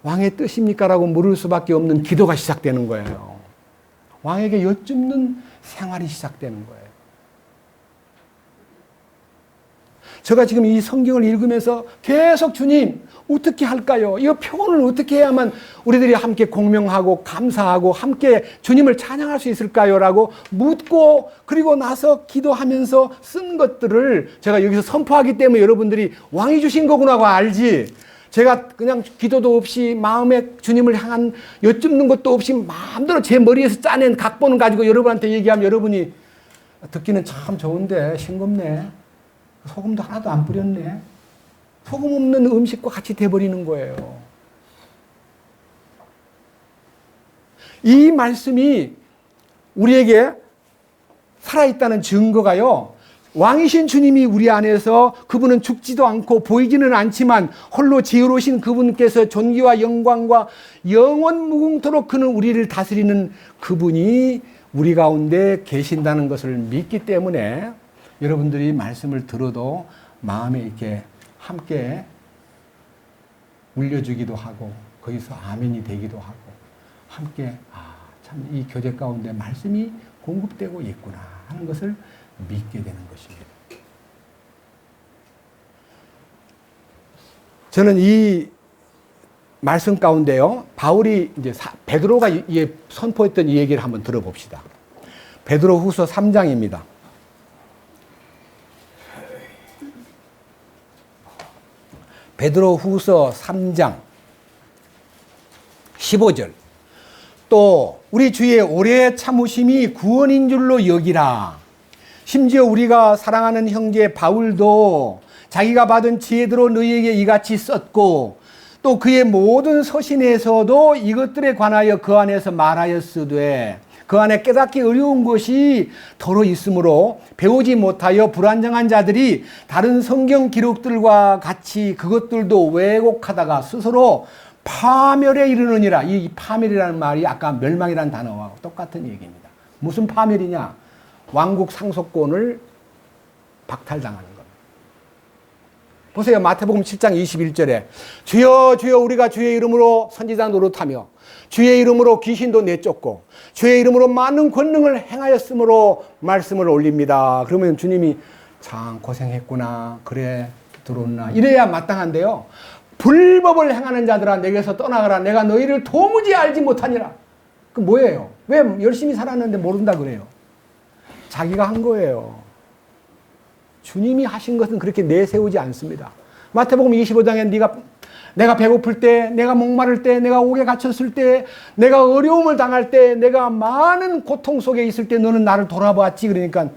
왕의 뜻입니까? 라고 물을 수밖에 없는 기도가 시작되는 거예요. 왕에게 여쭙는 생활이 시작되는 거예요. 제가 지금 이 성경을 읽으면서 계속 주님 어떻게 할까요? 이 표현을 어떻게 해야만 우리들이 함께 공명하고 감사하고 함께 주님을 찬양할 수 있을까요? 라고 묻고 그리고 나서 기도하면서 쓴 것들을 제가 여기서 선포하기 때문에 여러분들이 왕이 주신 거구나 알지. 제가 그냥 기도도 없이 마음에 주님을 향한 여쭙는 것도 없이 마음대로 제 머리에서 짜낸 각본을 가지고 여러분한테 얘기하면 여러분이 듣기는 참 좋은데 싱겁네. 소금도 하나도 안 뿌렸네. 소금 없는 음식과 같이 돼버리는 거예요. 이 말씀이 우리에게 살아있다는 증거가요. 왕이신 주님이 우리 안에서 그분은 죽지도 않고 보이지는 않지만 홀로 지혜로우신 그분께서 존귀와 영광과 영원 무궁토록 그는 우리를 다스리는 그분이 우리 가운데 계신다는 것을 믿기 때문에 여러분들이 말씀을 들어도 마음에 이렇게 함께 울려주기도 하고 거기서 아멘이 되기도 하고 함께 참 이 교제 가운데 말씀이 공급되고 있구나 하는 것을 믿게 되는 것입니다. 저는 이 말씀 가운데요, 바울이 이제 베드로가 선포했던 이 얘기를 한번 들어봅시다. 베드로 후서 3장입니다. 베드로 후서 3장 15절. 또 우리 주의 오래 참으심이 구원인 줄로 여기라. 심지어 우리가 사랑하는 형제 바울도 자기가 받은 지혜대로 너희에게 이같이 썼고 또 그의 모든 서신에서도 이것들에 관하여 그 안에서 말하였으되 그 안에 깨닫기 어려운 것이 더러 있으므로 배우지 못하여 불안정한 자들이 다른 성경 기록들과 같이 그것들도 왜곡하다가 스스로 파멸에 이르느니라. 이 파멸이라는 말이 아까 멸망이라는 단어와 똑같은 얘기입니다. 무슨 파멸이냐? 왕국 상속권을 박탈당하는 겁니다. 보세요. 마태복음 7장 21절에 주여 주여 우리가 주의 이름으로 선지자 노릇하며 주의 이름으로 귀신도 내쫓고 주의 이름으로 많은 권능을 행하였으므로 말씀을 올립니다. 그러면 주님이 참 고생했구나. 그래 들어오나. 이래야 마땅한데요. 불법을 행하는 자들아 내게서 떠나가라. 내가 너희를 도무지 알지 못하니라. 그 뭐예요? 왜 열심히 살았는데 모른다 그래요? 자기가 한 거예요. 주님이 하신 것은 그렇게 내세우지 않습니다. 마태복음 25장에 내가 배고플 때, 내가 목마를 때, 내가 옥에 갇혔을 때, 내가 어려움을 당할 때, 내가 많은 고통 속에 있을 때 너는 나를 돌아보았지. 그러니까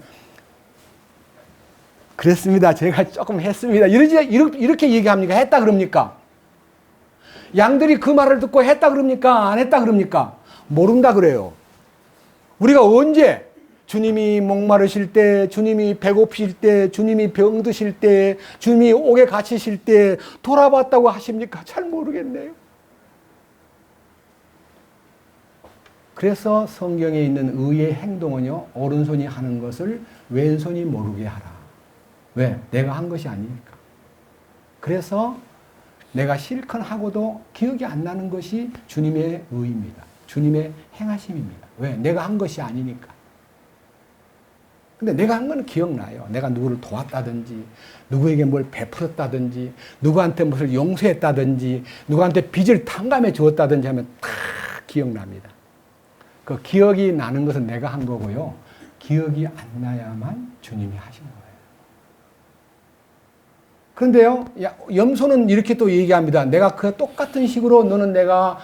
그랬습니다. 제가 조금 했습니다. 이렇게 얘기합니까? 했다 그럽니까? 양들이 그 말을 듣고 했다 그럽니까? 안 했다 그럽니까? 모른다 그래요. 우리가 언제 주님이 목마르실 때, 주님이 배고프실 때, 주님이 병드실 때, 주님이 옥에 갇히실 때 돌아봤다고 하십니까? 잘 모르겠네요. 그래서 성경에 있는 의의 행동은요, 오른손이 하는 것을 왼손이 모르게 하라. 왜? 내가 한 것이 아니니까. 그래서 내가 실컷 하고도 기억이 안 나는 것이 주님의 의입니다. 주님의 행하심입니다. 왜? 내가 한 것이 아니니까. 근데 내가 한 건 기억나요. 내가 누구를 도왔다든지, 누구에게 뭘 베풀었다든지, 누구한테 무엇을 용서했다든지, 누구한테 빚을 탕감해 주었다든지 하면 다 기억납니다. 그 기억이 나는 것은 내가 한 거고요. 기억이 안 나야만 주님이 하신 거예요. 그런데요, 염소는 이렇게 또 얘기합니다. 내가 그 똑같은 식으로 너는 내가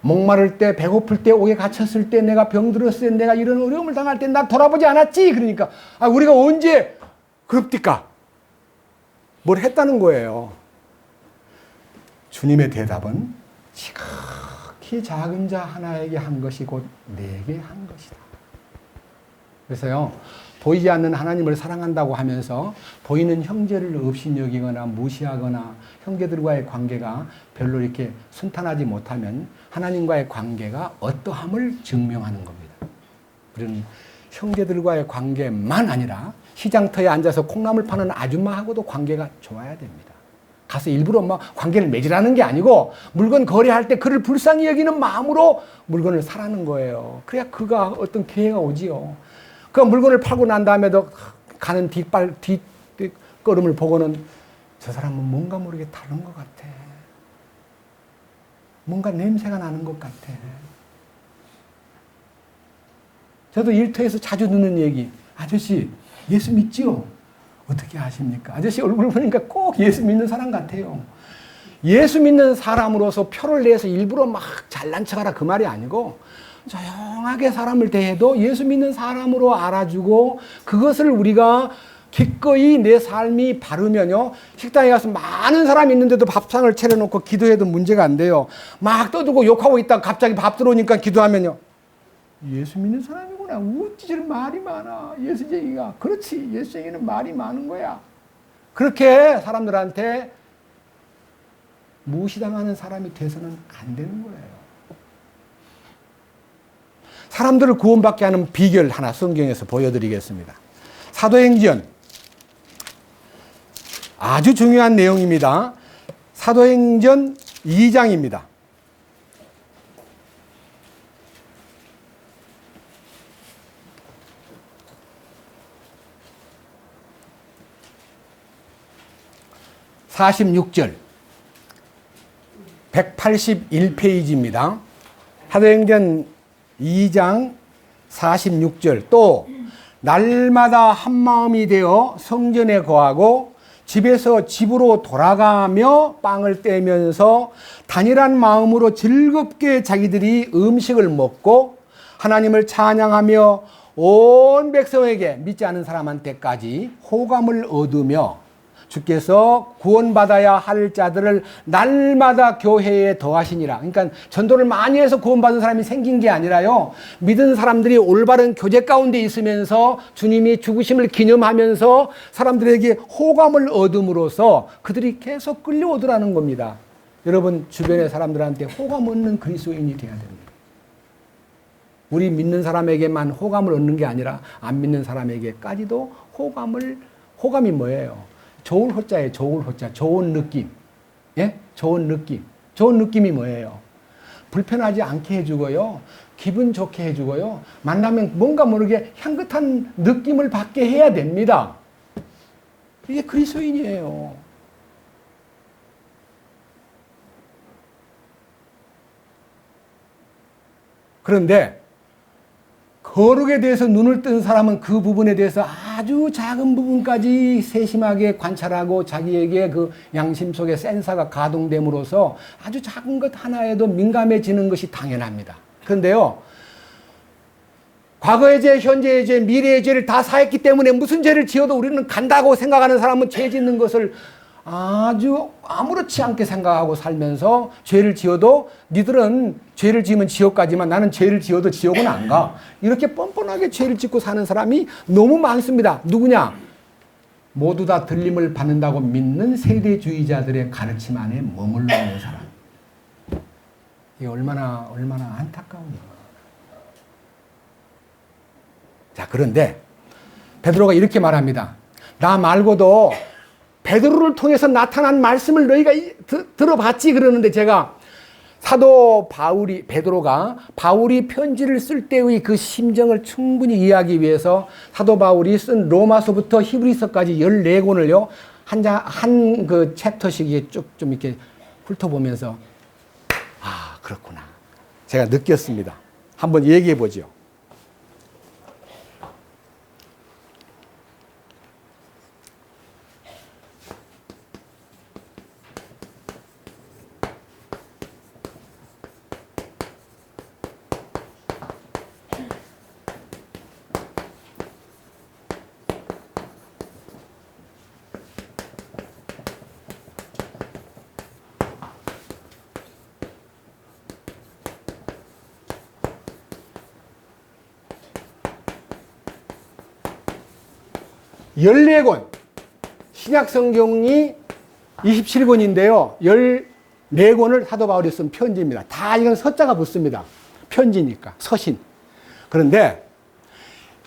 목마를 때, 배고플 때, 옥에 갇혔을 때, 내가 병들었을 때, 내가 이런 어려움을 당할 때 나 돌아보지 않았지? 그러니까 우리가 언제 그럽니까? 뭘 했다는 거예요. 주님의 대답은 지극히 작은 자 하나에게 한 것이 곧 내게 한 것이다. 그래서요, 보이지 않는 하나님을 사랑한다고 하면서 보이는 형제를 업신여기거나 무시하거나 형제들과의 관계가 별로 이렇게 순탄하지 못하면 하나님과의 관계가 어떠함을 증명하는 겁니다. 우리는 형제들과의 관계만 아니라 시장터에 앉아서 콩나물 파는 아줌마하고도 관계가 좋아야 됩니다. 가서 일부러 막 관계를 맺으라는 게 아니고 물건 거래할 때 그를 불쌍히 여기는 마음으로 물건을 사라는 거예요. 그래야 그가 어떤 기회가 오지요. 그 물건을 팔고 난 다음에도 가는 뒷걸음을 보고는 저 사람은 뭔가 모르게 다른 것 같아. 뭔가 냄새가 나는 것 같아. 저도 일터에서 자주 듣는 얘기, 아저씨 예수 믿지요? 어떻게 아십니까? 아저씨 얼굴 보니까 꼭 예수 믿는 사람 같아요. 예수 믿는 사람으로서 표를 내서 일부러 막 잘난 척하라 그 말이 아니고 조용하게 사람을 대해도 예수 믿는 사람으로 알아주고 그것을 우리가 기꺼이 내 삶이 바르면요. 식당에 가서 많은 사람이 있는데도 밥상을 차려놓고 기도해도 문제가 안 돼요. 막 떠들고 욕하고 있다가 갑자기 밥 들어오니까 기도하면요. 예수 믿는 사람이구나. 어찌 저런 말이 많아. 예수쟁이가. 그렇지. 예수쟁이는 말이 많은 거야. 그렇게 사람들한테 무시당하는 사람이 돼서는 안 되는 거예요. 사람들을 구원받게 하는 비결 하나 성경에서 보여드리겠습니다. 사도행전 아주 중요한 내용입니다. 사도행전 2장입니다. (46절) 181페이지입니다. 사도행전 2장 46절 또 날마다 한마음이 되어 성전에 거하고 집에서 집으로 돌아가며 빵을 떼면서 단일한 마음으로 즐겁게 자기들이 음식을 먹고 하나님을 찬양하며 온 백성에게 믿지 않은 사람한테까지 호감을 얻으며 주께서 구원받아야 할 자들을 날마다 교회에 더하시니라. 그러니까 전도를 많이 해서 구원받은 사람이 생긴 게 아니라요. 믿은 사람들이 올바른 교제 가운데 있으면서 주님이 죽으심을 기념하면서 사람들에게 호감을 얻음으로써 그들이 계속 끌려오더라는 겁니다. 여러분 주변의 사람들한테 호감 얻는 그리스도인이 돼야 됩니다. 우리 믿는 사람에게만 호감을 얻는 게 아니라 안 믿는 사람에게까지도 호감이 뭐예요? 좋을 호자예요. 좋을 호자. 좋은 느낌. 예? 좋은 느낌. 좋은 느낌이 뭐예요? 불편하지 않게 해주고요. 기분 좋게 해주고요. 만나면 뭔가 모르게 향긋한 느낌을 받게 해야 됩니다. 이게 그리스도인이에요. 그런데 거룩에 대해서 눈을 뜬 사람은 그 부분에 대해서 아주 작은 부분까지 세심하게 관찰하고 자기에게 그 양심 속에 센서가 가동됨으로써 아주 작은 것 하나에도 민감해지는 것이 당연합니다. 그런데요, 과거의 죄, 현재의 죄, 미래의 죄를 다 사했기 때문에 무슨 죄를 지어도 우리는 간다고 생각하는 사람은 죄 짓는 것을 아주 아무렇지 않게 생각하고 살면서 죄를 지어도 니들은 죄를 지으면 지옥 가지만 나는 죄를 지어도 지옥은 안 가. 이렇게 뻔뻔하게 죄를 짓고 사는 사람이 너무 많습니다. 누구냐? 모두 다 들림을 받는다고 믿는 세대주의자들의 가르침 안에 머물러 있는 사람. 이게 얼마나 안타까운 일이에요. 자, 그런데 베드로가 이렇게 말합니다. 나 말고도 베드로를 통해서 나타난 말씀을 너희가 들어봤지 그러는데 제가 사도 베드로가 바울이 편지를 쓸 때의 그 심정을 충분히 이해하기 위해서 사도 바울이 쓴 로마서부터 히브리서까지 14권을요, 한 그 챕터씩 쭉 좀 이렇게 훑어보면서 아, 그렇구나. 제가 느꼈습니다. 한번 얘기해 보죠. 14권, 신약 성경이 27권인데요. 14권을 사도 바울이 쓴 편지입니다. 다 이건 서자가 붙습니다. 편지니까, 서신. 그런데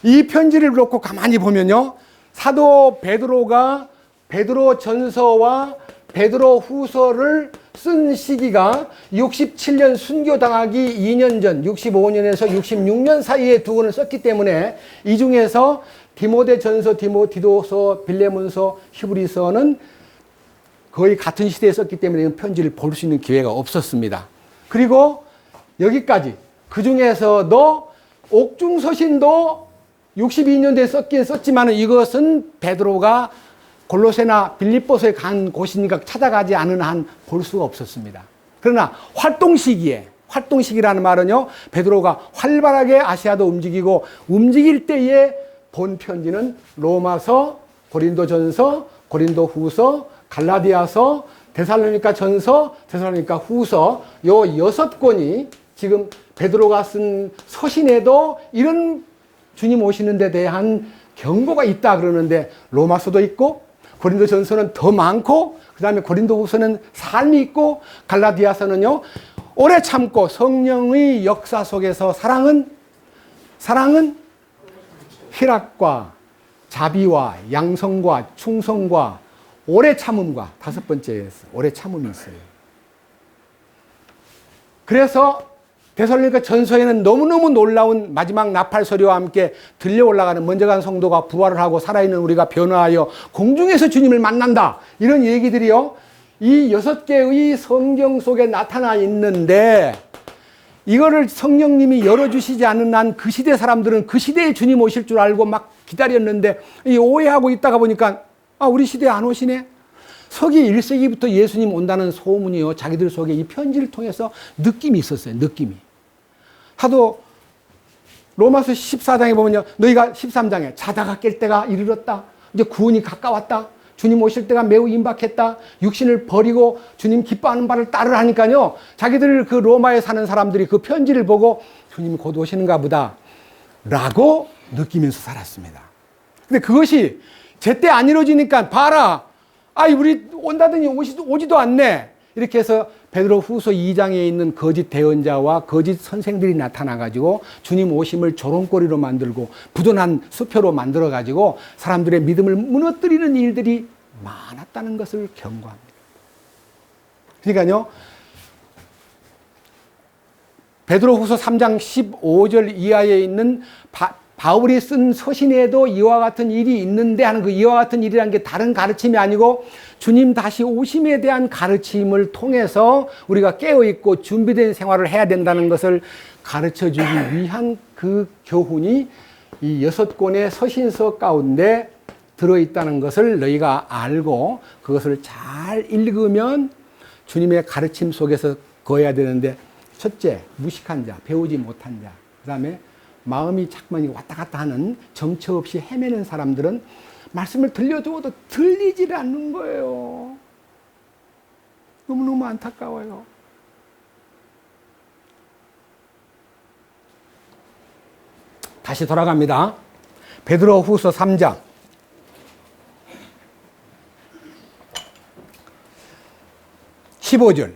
이 편지를 놓고 가만히 보면요. 사도 베드로가 베드로 전서와 베드로 후서를 쓴 시기가 67년 순교당하기 2년 전 65년에서 66년 사이에 두 권을 썼기 때문에 이 중에서 디모데 전서, 디도서, 빌레몬서, 히브리서는 거의 같은 시대에 썼기 때문에 편지를 볼 수 있는 기회가 없었습니다. 그리고 여기까지 그 중에서도 옥중서신도 62년대에 썼긴 썼지만 이것은 베드로가 골로새나 빌립보서에 간 곳이니까 찾아가지 않은 한 볼 수가 없었습니다. 그러나 활동 시기라는 말은요, 베드로가 활발하게 아시아도 움직이고 움직일 때에 본 편지는 로마서, 고린도전서, 고린도후서, 갈라디아서, 데살로니가 전서, 데살로니가 후서 요 6권이 지금 베드로가 쓴 서신에도 이런 주님 오시는 데 대한 경고가 있다 그러는데 로마서도 있고 고린도전서는 더 많고 그 다음에 고린도후서는 삶이 있고 갈라디아서는요 오래 참고 성령의 역사 속에서 사랑은 희락과 자비와 양성과 충성과 오래 참음과 5번째에서 오래 참음이 있어요. 그래서 데살로니가 전서에는 너무너무 놀라운 마지막 나팔소리와 함께 들려 올라가는 먼저 간 성도가 부활을 하고 살아있는 우리가 변화하여 공중에서 주님을 만난다. 이런 얘기들이요. 이 6개의 성경 속에 나타나 있는데 이거를 성령님이 열어주시지 않는 한 그 시대 사람들은 그 시대에 주님 오실 줄 알고 막 기다렸는데 오해하고 있다가 보니까 우리 시대에 안 오시네. 서기 1세기부터 예수님 온다는 소문이요. 자기들 속에 이 편지를 통해서 느낌이 있었어요. 느낌이. 하도 로마서 14장에 보면요. 너희가 13장에 자다가 깰 때가 이르렀다. 이제 구원이 가까웠다. 주님 오실 때가 매우 임박했다. 육신을 버리고 주님 기뻐하는 바를 따르라니까요. 자기들 그 로마에 사는 사람들이 그 편지를 보고 주님이 곧 오시는가 보다 라고 느끼면서 살았습니다. 근데 그것이 제때 안 이루어지니까 봐라. 우리 온다더니 오지도 않네. 이렇게 해서 베드로 후서 2장에 있는 거짓 대언자와 거짓 선생들이 나타나가지고 주님 오심을 조롱거리로 만들고 부도난 수표로 만들어가지고 사람들의 믿음을 무너뜨리는 일들이 많았다는 것을 경고합니다. 그러니까요, 베드로 후서 3장 15절 이하에 있는 바울이 쓴 서신에도 이와 같은 일이 있는데 하는 그 이와 같은 일이라는 게 다른 가르침이 아니고 주님 다시 오심에 대한 가르침을 통해서 우리가 깨어있고 준비된 생활을 해야 된다는 것을 가르쳐주기 위한 그 교훈이 이 6권의 서신서 가운데 들어있다는 것을 너희가 알고 그것을 잘 읽으면 주님의 가르침 속에서 거해야 되는데 첫째, 무식한 자, 배우지 못한 자. 그 다음에 마음이 자꾸만 왔다 갔다 하는 정처 없이 헤매는 사람들은 말씀을 들려주어도 들리질 않는 거예요. 너무너무 안타까워요. 다시 돌아갑니다. 베드로 후서 3장. 15절.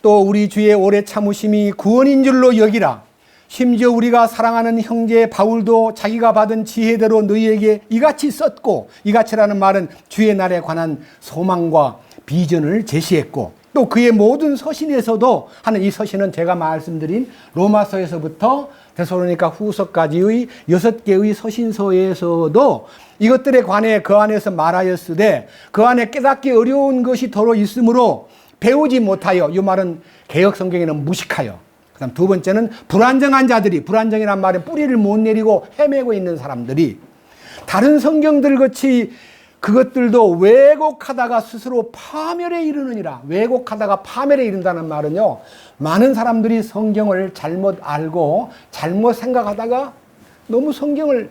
또 우리 주의 오래 참으심이 구원인 줄로 여기라. 심지어 우리가 사랑하는 형제 바울도 자기가 받은 지혜대로 너희에게 이같이 썼고, 이같이라는 말은 주의 날에 관한 소망과 비전을 제시했고, 또 그의 모든 서신에서도 하는 이 서신은 제가 말씀드린 로마서에서부터 데살로니가 후서까지의 6개의 서신서에서도 이것들에 관해 그 안에서 말하였으되 그 안에 깨닫기 어려운 것이 더러 있으므로 배우지 못하여, 이 말은 개역 성경에는 무식하여, 그 다음 두 번째는 불안정한 자들이, 불안정이란 말은 뿌리를 못 내리고 헤매고 있는 사람들이 다른 성경들 같이 그것들도 왜곡하다가 스스로 파멸에 이르느니라. 왜곡하다가 파멸에 이른다는 말은요, 많은 사람들이 성경을 잘못 알고 잘못 생각하다가 너무 성경을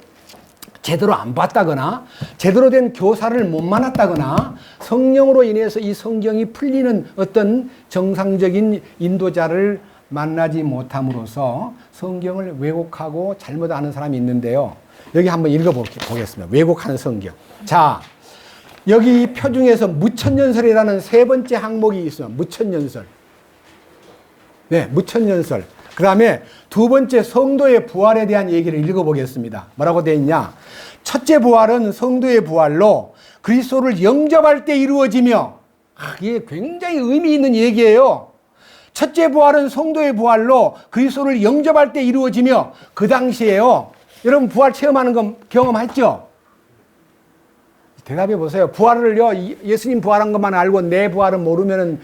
제대로 안 봤다거나 제대로 된 교사를 못 만났다거나 성령으로 인해서 이 성경이 풀리는 어떤 정상적인 인도자를 만나지 못함으로써 성경을 왜곡하고 잘못 아는 사람이 있는데요. 여기 한번 읽어보겠습니다. 왜곡하는 성경. 자, 여기 표중에서 무천년설이라는 세 번째 항목이 있어요. 무천년설. 네, 무천년설. 그 다음에 두 번째 성도의 부활에 대한 얘기를 읽어보겠습니다. 뭐라고 되어 있냐? 첫째 부활은 성도의 부활로 그리스도를 영접할 때 이루어지며, 이게 굉장히 의미 있는 얘기예요. 첫째 부활은 성도의 부활로 그리스도를 영접할 때 이루어지며, 그 당시에요. 여러분 부활 체험하는 거 경험했죠? 대답해 보세요. 부활을요, 예수님 부활한 것만 알고 내 부활은 모르면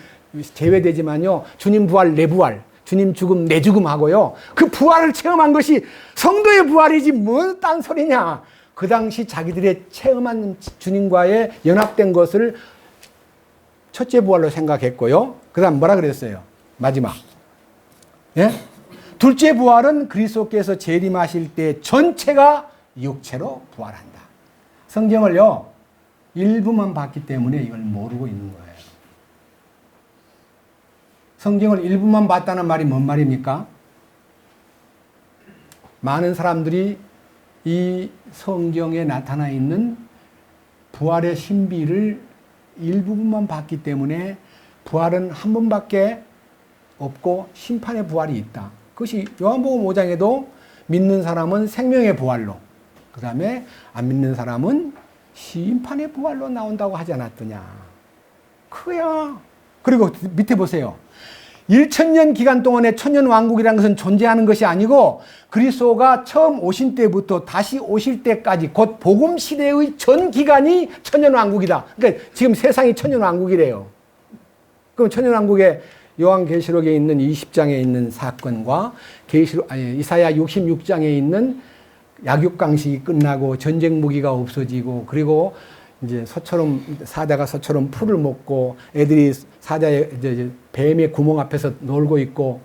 제외되지만요, 주님 부활, 내 부활, 주님 죽음, 내 죽음 하고요, 그 부활을 체험한 것이 성도의 부활이지 뭔 딴 소리냐. 그 당시 자기들의 체험한 주님과의 연합된 것을 첫째 부활로 생각했고요. 그 다음 뭐라 그랬어요? 마지막. 예? 둘째 부활은 그리스도께서 재림하실 때 전체가 육체로 부활한다. 성경을요, 일부만 봤기 때문에 이걸 모르고 있는 거예요. 성경을 일부만 봤다는 말이 뭔 말입니까? 많은 사람들이 이 성경에 나타나 있는 부활의 신비를 일부분만 봤기 때문에 부활은 한 번밖에 없고 심판의 부활이 있다. 그것이 요한복음 5장에도 믿는 사람은 생명의 부활로, 그 다음에 안 믿는 사람은 심판의 부활로 나온다고 하지 않았더냐. 그야. 그리고 밑에 보세요. 1000년 기간 동안의 천년왕국이라는 것은 존재하는 것이 아니고 그리스도가 처음 오신 때부터 다시 오실 때까지 곧 복음시대의 전 기간이 천년왕국이다. 그러니까 지금 세상이 천년왕국이래요. 그럼 천년왕국에 요한계시록에 있는 20장에 있는 사건과 이사야 66장에 있는 약육강식이 끝나고 전쟁 무기가 없어지고, 그리고 이제 사자가 소처럼 풀을 먹고 애들이 사자의 뱀의 구멍 앞에서 놀고 있고,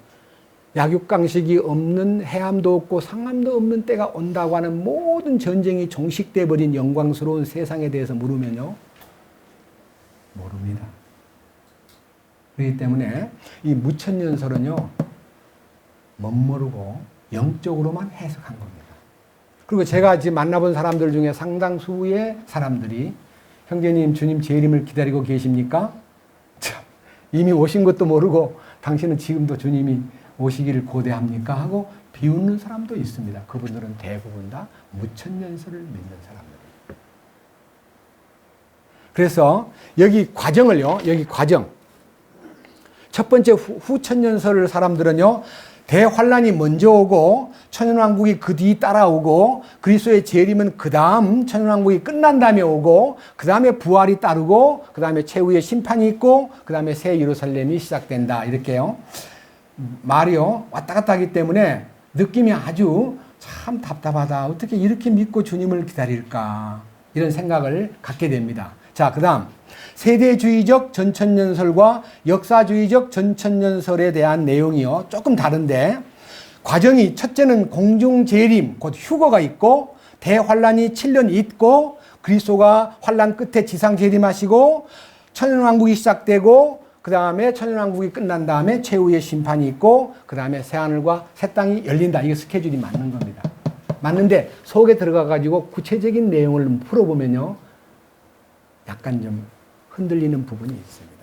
약육강식이 없는 해암도 없고 상암도 없는 때가 온다고 하는 모든 전쟁이 종식돼 버린 영광스러운 세상에 대해서 물으면요, 모릅니다. 그렇기 때문에 이 무천년설은요, 멋모르고 영적으로만 해석한 겁니다. 그리고 제가 지금 만나본 사람들 중에 상당수의 사람들이, 형제님 주님 재림을 기다리고 계십니까? 참, 이미 오신 것도 모르고 당신은 지금도 주님이 오시기를 고대합니까? 하고 비웃는 사람도 있습니다. 그분들은 대부분 다 무천년설을 믿는 사람들입니다. 그래서 여기 과정을요, 여기 과정. 첫 번째 후천년설 사람들은요, 대환란이 먼저 오고 천년왕국이 그 뒤 따라오고 그리스도의 재림은 그 다음 천년왕국이 끝난 다음에 오고 그 다음에 부활이 따르고 그 다음에 최후의 심판이 있고 그 다음에 새 예루살렘이 시작된다. 이렇게요. 말이요, 왔다 갔다 하기 때문에 느낌이 아주 참 답답하다. 어떻게 이렇게 믿고 주님을 기다릴까. 이런 생각을 갖게 됩니다. 자, 그 다음 세대주의적 전천년설과 역사주의적 전천년설에 대한 내용이요, 조금 다른데, 과정이 첫째는 공중재림, 곧 휴거가 있고 대환란이 7년 있고 그리스도가 환란 끝에 지상재림하시고 천년왕국이 시작되고 그 다음에 천년왕국이 끝난 다음에 최후의 심판이 있고 그 다음에 새하늘과 새 땅이 열린다. 이게 스케줄이 맞는 겁니다. 맞는데 속에 들어가 가지고 구체적인 내용을 풀어보면요, 약간 좀 흔들리는 부분이 있습니다.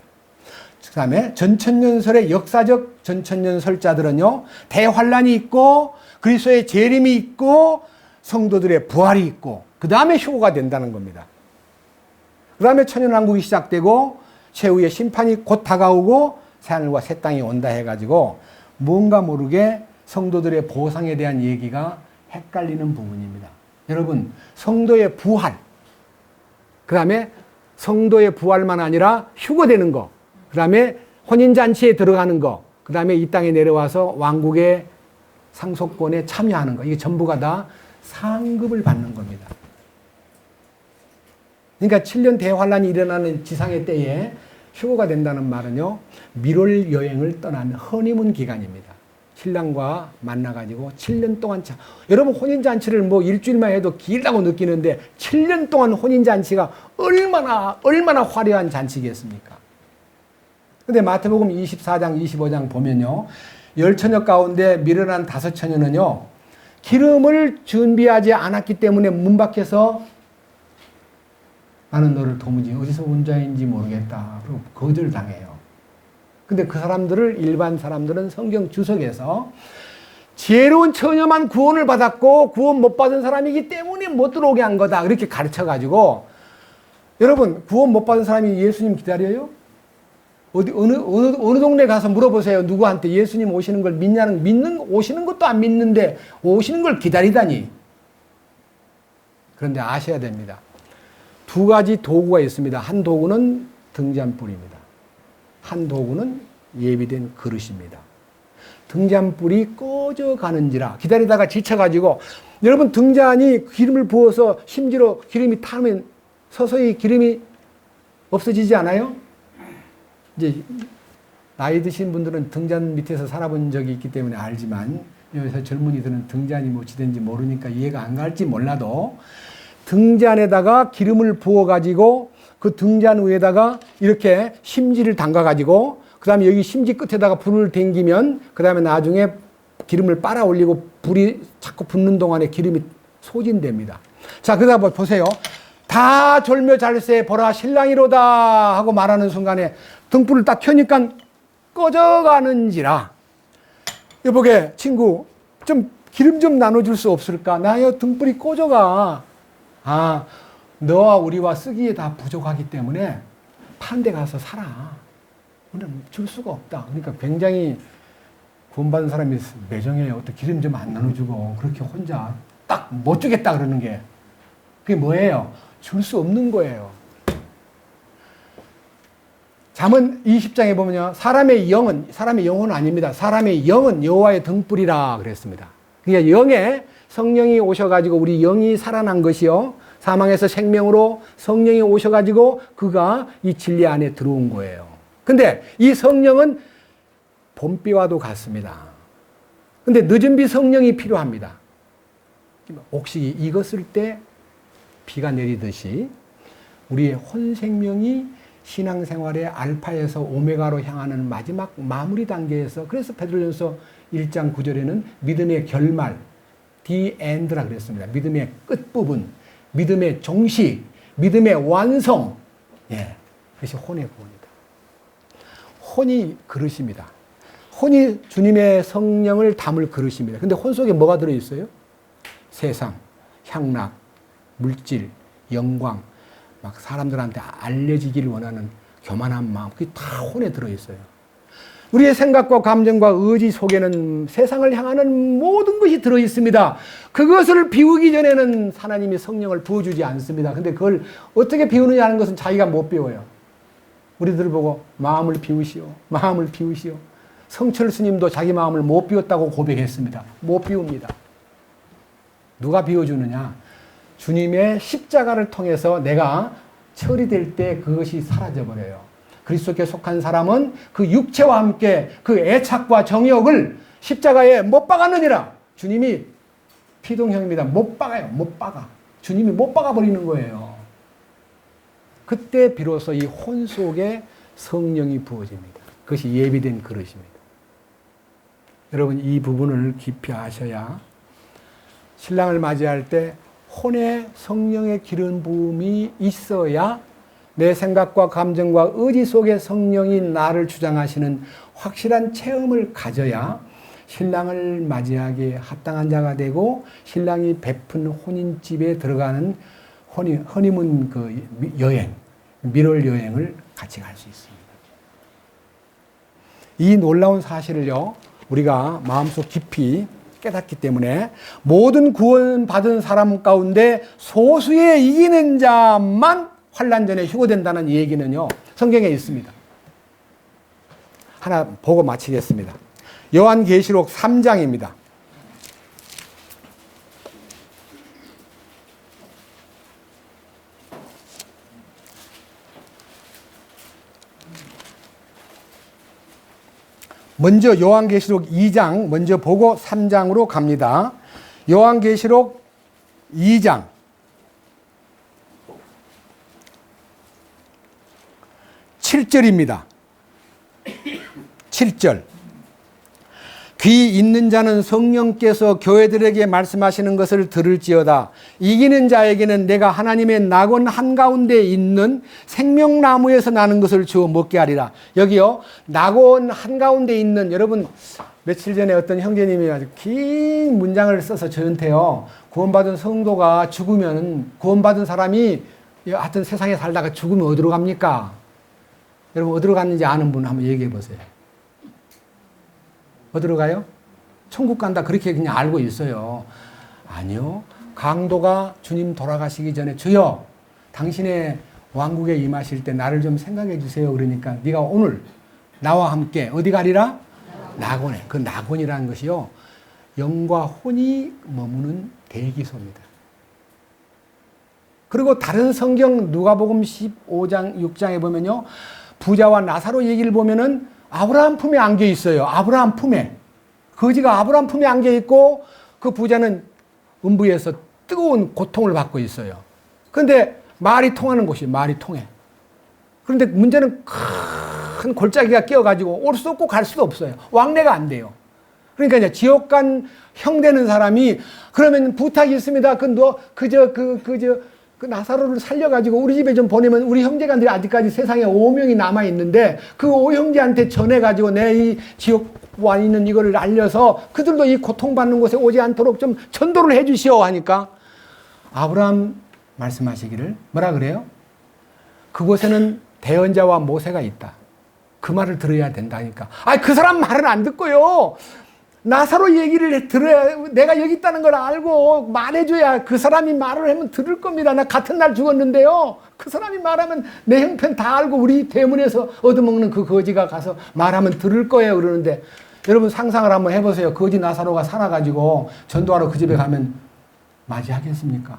그 다음에 전천년설의 역사적 전천년설자들은요, 대환란이 있고 그리스도의 재림이 있고 성도들의 부활이 있고 그 다음에 휴거가 된다는 겁니다. 그 다음에 천년왕국이 시작되고 최후의 심판이 곧 다가오고 새하늘과 새 땅이 온다 해가지고 뭔가 모르게 성도들의 보상에 대한 얘기가 헷갈리는 부분입니다. 여러분, 성도의 부활, 그 다음에 성도의 부활만 아니라 휴거되는 거, 그 다음에 혼인잔치에 들어가는 거, 그 다음에 이 땅에 내려와서 왕국의 상속권에 참여하는 거, 이게 전부가 다 상급을 받는 겁니다. 그러니까 7년 대환란이 일어나는 지상의 때에 휴거가 된다는 말은요, 밀월 여행을 떠난 허니문 기간입니다. 신랑과 만나가지고 7년 동안 여러분 혼인잔치를 뭐 일주일만 해도 길다고 느끼는데 7년 동안 혼인잔치가 얼마나 화려한 잔치겠습니까? 근데 마태복음 24장 25장 보면요, 10처녀 가운데 미련한 5처녀는요, 기름을 준비하지 않았기 때문에 문 밖에서 나는 너를 도무지 어디서 온 자인지 모르겠다. 그리고 거절당해요. 근데 그 사람들을, 일반 사람들은 성경 주석에서 지혜로운 처녀만 구원을 받았고 구원 못 받은 사람이기 때문에 못 들어오게 한 거다. 그렇게 가르쳐가지고, 여러분, 구원 못 받은 사람이 예수님 기다려요? 어느 동네 가서 물어보세요. 누구한테 예수님 오시는 걸 오시는 것도 안 믿는데 오시는 걸 기다리다니. 그런데 아셔야 됩니다. 2가지 도구가 있습니다. 한 도구는 등잔불입니다. 한 도구는 예비된 그릇입니다. 등잔불이 꺼져가는지라 기다리다가 지쳐가지고, 여러분 등잔이 기름을 부어서 심지어 기름이 타면 서서히 기름이 없어지지 않아요? 이제 나이 드신 분들은 등잔 밑에서 살아본 적이 있기 때문에 알지만, 여기서 젊은이들은 등잔이 무엇이든지 모르니까 이해가 안 갈지 몰라도, 등잔에다가 기름을 부어가지고 그 등잔 위에다가 이렇게 심지를 담가가지고, 그 다음에 여기 심지 끝에다가 불을 댕기면, 그 다음에 나중에 기름을 빨아 올리고 불이 자꾸 붙는 동안에 기름이 소진됩니다. 자, 그러다 보세요. 다 졸며 잘세 보라 신랑이로다 하고 말하는 순간에 등불을 딱 켜니까 꺼져가는지라. 여보게, 친구, 좀 기름 좀 나눠줄 수 없을까? 나요, 등불이 꺼져가. 아, 너와 우리와 쓰기에 다 부족하기 때문에 파는 데 가서 사라. 우리는 줄 수가 없다. 그러니까 굉장히 구원받은 사람이 매정해요. 또 기름 좀 안 나눠주고 그렇게 혼자 딱 못 주겠다 그러는 게, 그게 뭐예요? 줄 수 없는 거예요. 잠언 20장에 보면요, 사람의 영혼은 아닙니다. 사람의 영은 여호와의 등불이라 그랬습니다. 그러니까 영에 성령이 오셔가지고 우리 영이 살아난 것이요, 사망에서 생명으로 성령이 오셔가지고 그가 이 진리 안에 들어온 거예요. 근데 이 성령은 봄비와도 같습니다. 근데 늦은 비 성령이 필요합니다. 옥식이 익었을 때 비가 내리듯이 우리의 혼생명이 신앙생활의 알파에서 오메가로 향하는 마지막 마무리 단계에서, 그래서 베드로전서 1장 9절에는 믿음의 결말, the end라 그랬습니다. 믿음의 끝부분, 믿음의 종식, 믿음의 완성. 예, 그것이 혼의 구원이다. 혼이 그릇입니다. 혼이 주님의 성령을 담을 그릇입니다. 근데 혼 속에 뭐가 들어있어요? 세상, 향락, 물질, 영광, 막 사람들한테 알려지기를 원하는 교만한 마음, 그게 다 혼에 들어있어요. 우리의 생각과 감정과 의지 속에는 세상을 향하는 모든 것이 들어있습니다. 그것을 비우기 전에는 하나님이 성령을 부어주지 않습니다. 근데 그걸 어떻게 비우느냐 하는 것은 자기가 못 비워요. 우리들 보고 마음을 비우시오, 마음을 비우시오. 성철 스님도 자기 마음을 못 비웠다고 고백했습니다. 못 비웁니다. 누가 비워주느냐? 주님의 십자가를 통해서 내가 처리될 때 그것이 사라져버려요. 그리스도께 속한 사람은 그 육체와 함께 그 애착과 정욕을 십자가에 못 박았느니라. 주님이 피동형입니다. 못 박아요. 못 박아. 주님이 못 박아버리는 거예요. 그때 비로소 이 혼 속에 성령이 부어집니다. 그것이 예비된 그릇입니다. 여러분, 이 부분을 깊이 아셔야 신랑을 맞이할 때 혼에 성령의 기름 부음이 있어야 내 생각과 감정과 의지 속에 성령이 나를 주장하시는 확실한 체험을 가져야 신랑을 맞이하기에 합당한 자가 되고, 신랑이 베푼 혼인집에 들어가는 허니문 그 여행, 밀월 여행을 같이 갈 수 있습니다. 이 놀라운 사실을요, 우리가 마음속 깊이 깨닫기 때문에 모든 구원받은 사람 가운데 소수의 이기는 자만 환난전에 휴거된다는 얘기는요, 성경에 있습니다. 하나 보고 마치겠습니다. 요한계시록 3장입니다. 먼저 요한계시록 2장 먼저 보고 3장으로 갑니다. 요한계시록 2장 7절입니다. 7절. 귀 있는 자는 성령께서 교회들에게 말씀하시는 것을 들을지어다. 이기는 자에게는 내가 하나님의 낙원 한가운데 있는 생명나무에서 나는 것을 주어 먹게 하리라. 여기요, 낙원 한가운데 있는, 여러분 며칠 전에 어떤 형제님이 아주 긴 문장을 써서 저한테요, 구원받은 성도가 죽으면, 구원받은 사람이 하여튼 세상에 살다가 죽으면 어디로 갑니까? 여러분 어디로 갔는지 아는 분 한번 얘기해 보세요. 어디로 가요? 천국 간다 그렇게 그냥 알고 있어요. 아니요. 강도가 주님 돌아가시기 전에 주여 당신의 왕국에 임하실 때 나를 좀 생각해 주세요. 그러니까 네가 오늘 나와 함께 어디 가리라? 낙원에. 그 낙원이라는 것이요, 영과 혼이 머무는 대기소입니다. 그리고 다른 성경 누가복음 15장 6장에 보면요, 부자와 나사로 얘기를 보면은 아브라함 품에 안겨 있어요. 아브라함 품에. 거지가 아브라함 품에 안겨 있고 그 부자는 음부에서 뜨거운 고통을 받고 있어요. 그런데 말이 통하는 곳이 말이 통해. 그런데 문제는 큰 골짜기가 끼어가지고 올 수도 없고 갈 수도 없어요. 왕래가 안 돼요. 그러니까 이제 지옥 간 형 되는 사람이 그러면 부탁이 있습니다. 그 나사로를 살려가지고 우리 집에 좀 보내면 우리 형제간들이 아직까지 세상에 5명이 남아있는데 그 5형제한테 전해가지고 내 이 지옥 와 있는 이거를 알려서 그들도 이 고통받는 곳에 오지 않도록 좀 전도를 해 주시오 하니까 아브라함 말씀하시기를 뭐라 그래요? 그곳에는 대언자와 모세가 있다. 그 말을 들어야 된다니까. 그 사람 말은 안 듣고요. 나사로 얘기를 들어야, 내가 여기 있다는 걸 알고 말해줘야 그 사람이 말을 하면 들을 겁니다. 나 같은 날 죽었는데요. 그 사람이 말하면 내 형편 다 알고 우리 대문에서 얻어먹는 그 거지가 가서 말하면 들을 거예요. 그러는데 여러분 상상을 한번 해보세요. 거지 나사로가 살아가지고 전도하러 그 집에 가면 맞이하겠습니까?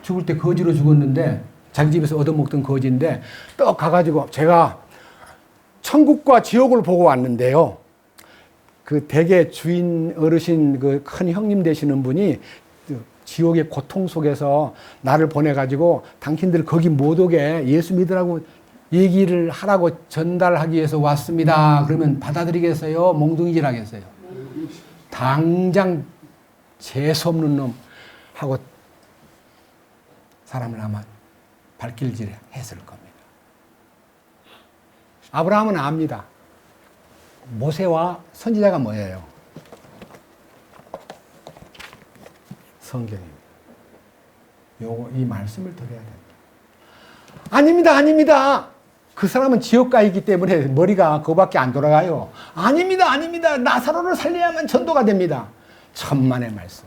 죽을 때 거지로 죽었는데 자기 집에서 얻어먹던 거지인데 떡 가가지고 제가 천국과 지옥을 보고 왔는데요. 그 댁의 주인 어르신 그 큰 형님 되시는 분이 지옥의 고통 속에서 나를 보내가지고 당신들 거기 못 오게 예수 믿으라고 얘기를 하라고 전달하기 위해서 왔습니다. 그러면 받아들이겠어요? 몽둥이질 하겠어요? 당장 재수 없는 놈 하고 사람을 아마 발길질 했을 겁니다. 아브라함은 압니다. 모세와 선지자가 뭐예요? 성경입니다. 이 말씀을 드려야 됩니다. 아닙니다, 아닙니다. 그 사람은 지옥 가이기 때문에 머리가 그거밖에 안 돌아가요. 아닙니다, 아닙니다. 나사로를 살려야만 전도가 됩니다. 천만의 말씀.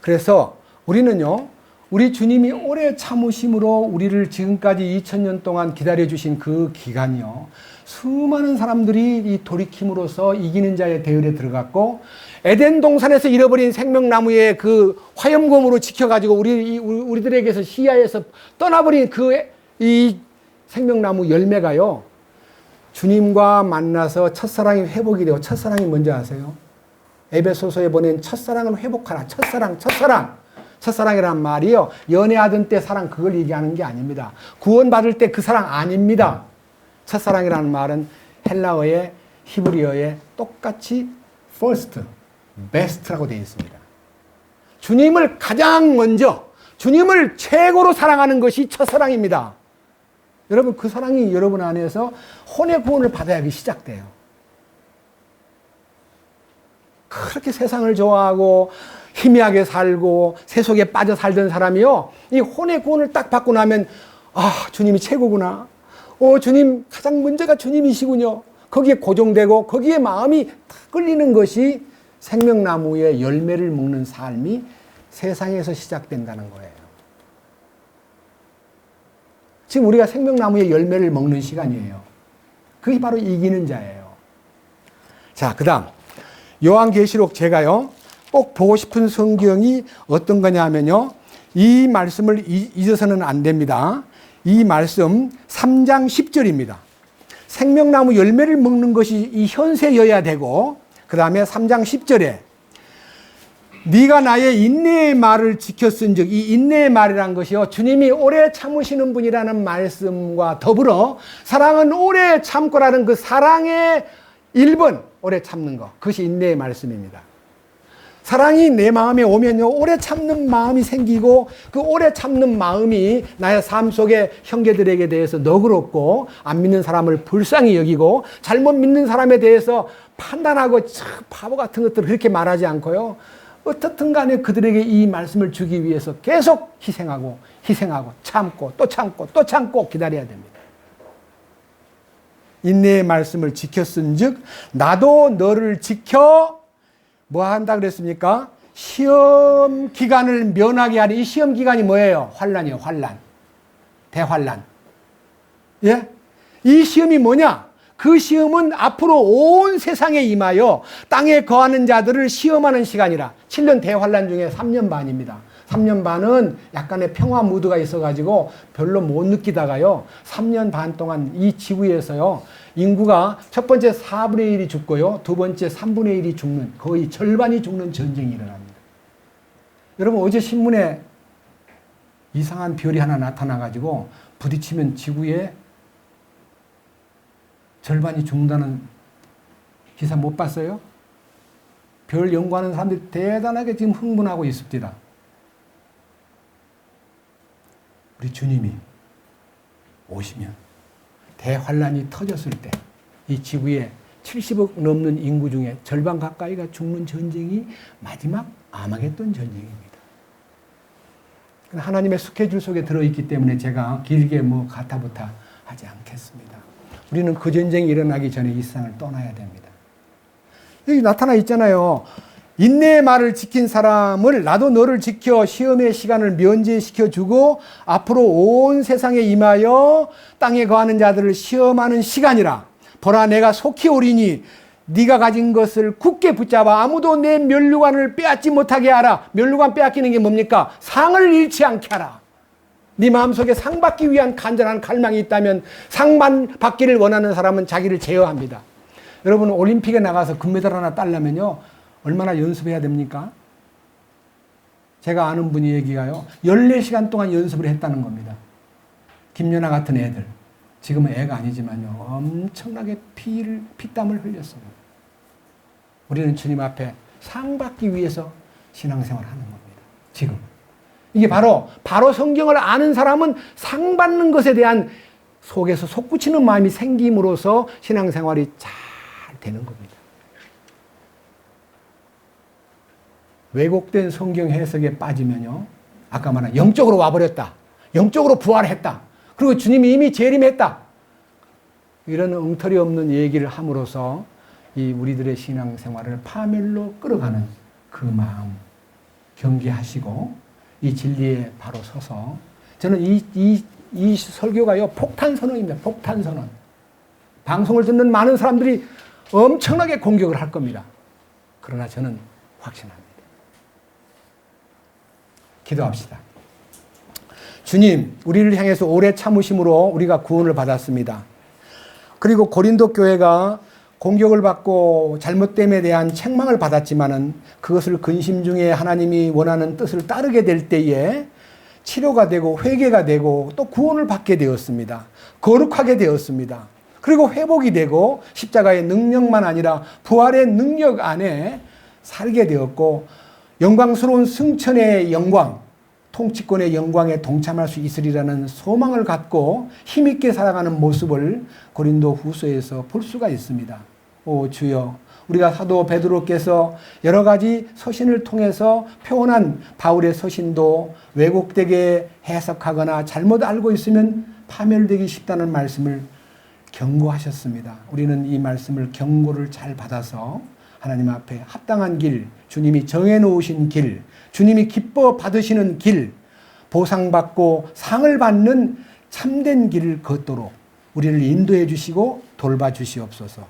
그래서 우리는요, 우리 주님이 오래 참으심으로 우리를 지금까지 2000년 동안 기다려주신 그 기간이요, 수많은 사람들이 이 돌이킴으로써 이기는 자의 대열에 들어갔고 에덴 동산에서 잃어버린 생명나무의 그 화염검으로 지켜가지고 우리들에게서 시야에서 떠나버린 이 생명나무 열매가요, 주님과 만나서 첫사랑이 회복이 되고, 첫사랑이 뭔지 아세요? 에베소서에 보낸 첫사랑을 회복하라. 첫사랑. 첫사랑이라는 말이요, 연애하던 때 사랑 그걸 얘기하는 게 아닙니다. 구원받을 때 그 사랑 아닙니다. 첫사랑이라는 말은 헬라어의 히브리어에 똑같이 first, best라고 되어 있습니다. 주님을 가장 먼저, 주님을 최고로 사랑하는 것이 첫사랑입니다. 여러분 그 사랑이 여러분 안에서 혼의 구원을 받아야 시작돼요. 그렇게 세상을 좋아하고 희미하게 살고 세속에 빠져 살던 사람이요, 이 혼의 구원을 딱 받고 나면 주님이 최고구나. 주님 가장 먼저가 주님이시군요. 거기에 고정되고 거기에 마음이 끌리는 것이 생명나무의 열매를 먹는 삶이 세상에서 시작된다는 거예요. 지금 우리가 생명나무의 열매를 먹는 시간이에요. 그게 바로 이기는 자예요. 자, 그 다음 요한계시록 제가요 꼭 보고 싶은 성경이 어떤 거냐 하면요, 이 말씀을 잊어서는 안 됩니다. 이 말씀 3장 10절입니다. 생명나무 열매를 먹는 것이 이 현세여야 되고, 그 다음에 3장 10절에 네가 나의 인내의 말을 지켰은즉, 이 인내의 말이란 것이요, 주님이 오래 참으시는 분이라는 말씀과 더불어 사랑은 오래 참고라는 그 사랑의 1번 오래 참는 것. 그것이 인내의 말씀입니다. 사랑이 내 마음에 오면요, 오래 참는 마음이 생기고 그 오래 참는 마음이 나의 삶 속에 형제들에게 대해서 너그럽고 안 믿는 사람을 불쌍히 여기고 잘못 믿는 사람에 대해서 판단하고 바보 같은 것들을 그렇게 말하지 않고요. 어떻든 간에 그들에게 이 말씀을 주기 위해서 계속 희생하고 참고 또 참고 또 참고 기다려야 됩니다. 인내의 말씀을 지켰은즉 나도 너를 지켜 뭐 한다 그랬습니까? 시험 기간을 면하게 하니, 이 시험 기간이 뭐예요? 환란이에요. 환란. 대환란. 예? 이 시험이 뭐냐? 그 시험은 앞으로 온 세상에 임하여 땅에 거하는 자들을 시험하는 시간이라. 7년 대환란 중에 3년 반입니다. 3년 반은 약간의 평화 무드가 있어가지고 별로 못 느끼다가요, 3년 반 동안 이 지구에서요, 인구가 첫 번째 4분의 1이 죽고요, 두 번째 3분의 1이 죽는, 거의 절반이 죽는 전쟁이 일어납니다. 여러분, 어제 신문에 이상한 별이 하나 나타나가지고 부딪히면 지구에 절반이 죽는다는 기사 못 봤어요? 별 연구하는 사람들이 대단하게 지금 흥분하고 있습니다. 우리 주님이 오시면 대환란이 터졌을 때 이 지구에 70억 넘는 인구 중에 절반 가까이가 죽는 전쟁이 마지막 아마겟돈 전쟁입니다. 하나님의 스케줄 속에 들어있기 때문에 제가 길게 가타부타 하지 않겠습니다. 우리는 그 전쟁이 일어나기 전에 이 세상을 떠나야 됩니다. 여기 나타나 있잖아요. 인내의 말을 지킨 사람을 나도 너를 지켜 시험의 시간을 면제시켜주고 앞으로 온 세상에 임하여 땅에 거하는 자들을 시험하는 시간이라. 보라, 내가 속히 오리니 네가 가진 것을 굳게 붙잡아 아무도 내 면류관을 빼앗지 못하게 하라. 면류관 빼앗기는 게 뭡니까? 상을 잃지 않게 하라. 네 마음속에 상 받기 위한 간절한 갈망이 있다면 상만 받기를 원하는 사람은 자기를 제어합니다. 여러분, 올림픽에 나가서 금메달 하나 따려면요, 얼마나 연습해야 됩니까? 제가 아는 분이 얘기가요, 14시간 동안 연습을 했다는 겁니다. 김연아 같은 애들. 지금은 애가 아니지만요, 엄청나게 피땀을 흘렸습니다. 우리는 주님 앞에 상 받기 위해서 신앙생활을 하는 겁니다. 지금. 이게 바로 성경을 아는 사람은 상 받는 것에 대한 속에서 솟구치는 마음이 생김으로써 신앙생활이 잘 되는 겁니다. 왜곡된 성경 해석에 빠지면요, 아까 말한 영적으로 와버렸다, 영적으로 부활했다, 그리고 주님이 이미 재림했다, 이런 엉터리 없는 얘기를 함으로써 이 우리들의 신앙생활을 파멸로 끌어가는 그 마음 경계하시고 이 진리에 바로 서서, 저는 이 설교가요, 폭탄선언입니다. 폭탄선언. 방송을 듣는 많은 사람들이 엄청나게 공격을 할 겁니다. 그러나 저는 확신합니다. 기도합시다. 주님, 우리를 향해서 오래 참으심으로 우리가 구원을 받았습니다. 그리고 고린도 교회가 공격을 받고 잘못됨에 대한 책망을 받았지만은 그것을 근심 중에 하나님이 원하는 뜻을 따르게 될 때에 치료가 되고 회개가 되고 또 구원을 받게 되었습니다. 거룩하게 되었습니다. 그리고 회복이 되고 십자가의 능력만 아니라 부활의 능력 안에 살게 되었고 영광스러운 승천의 영광, 통치권의 영광에 동참할 수 있으리라는 소망을 갖고 힘있게 살아가는 모습을 고린도 후서에서 볼 수가 있습니다. 오 주여, 우리가 사도 베드로께서 여러 가지 서신을 통해서 표현한 바울의 서신도 왜곡되게 해석하거나 잘못 알고 있으면 파멸되기 쉽다는 말씀을 경고하셨습니다. 우리는 이 말씀을 경고를 잘 받아서 하나님 앞에 합당한 길, 주님이 정해놓으신 길, 주님이 기뻐 받으시는 길, 보상받고 상을 받는 참된 길을 걷도록 우리를 인도해 주시고 돌봐 주시옵소서.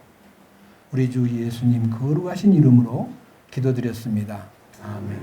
우리 주 예수님 거룩하신 이름으로 기도드렸습니다. 아멘.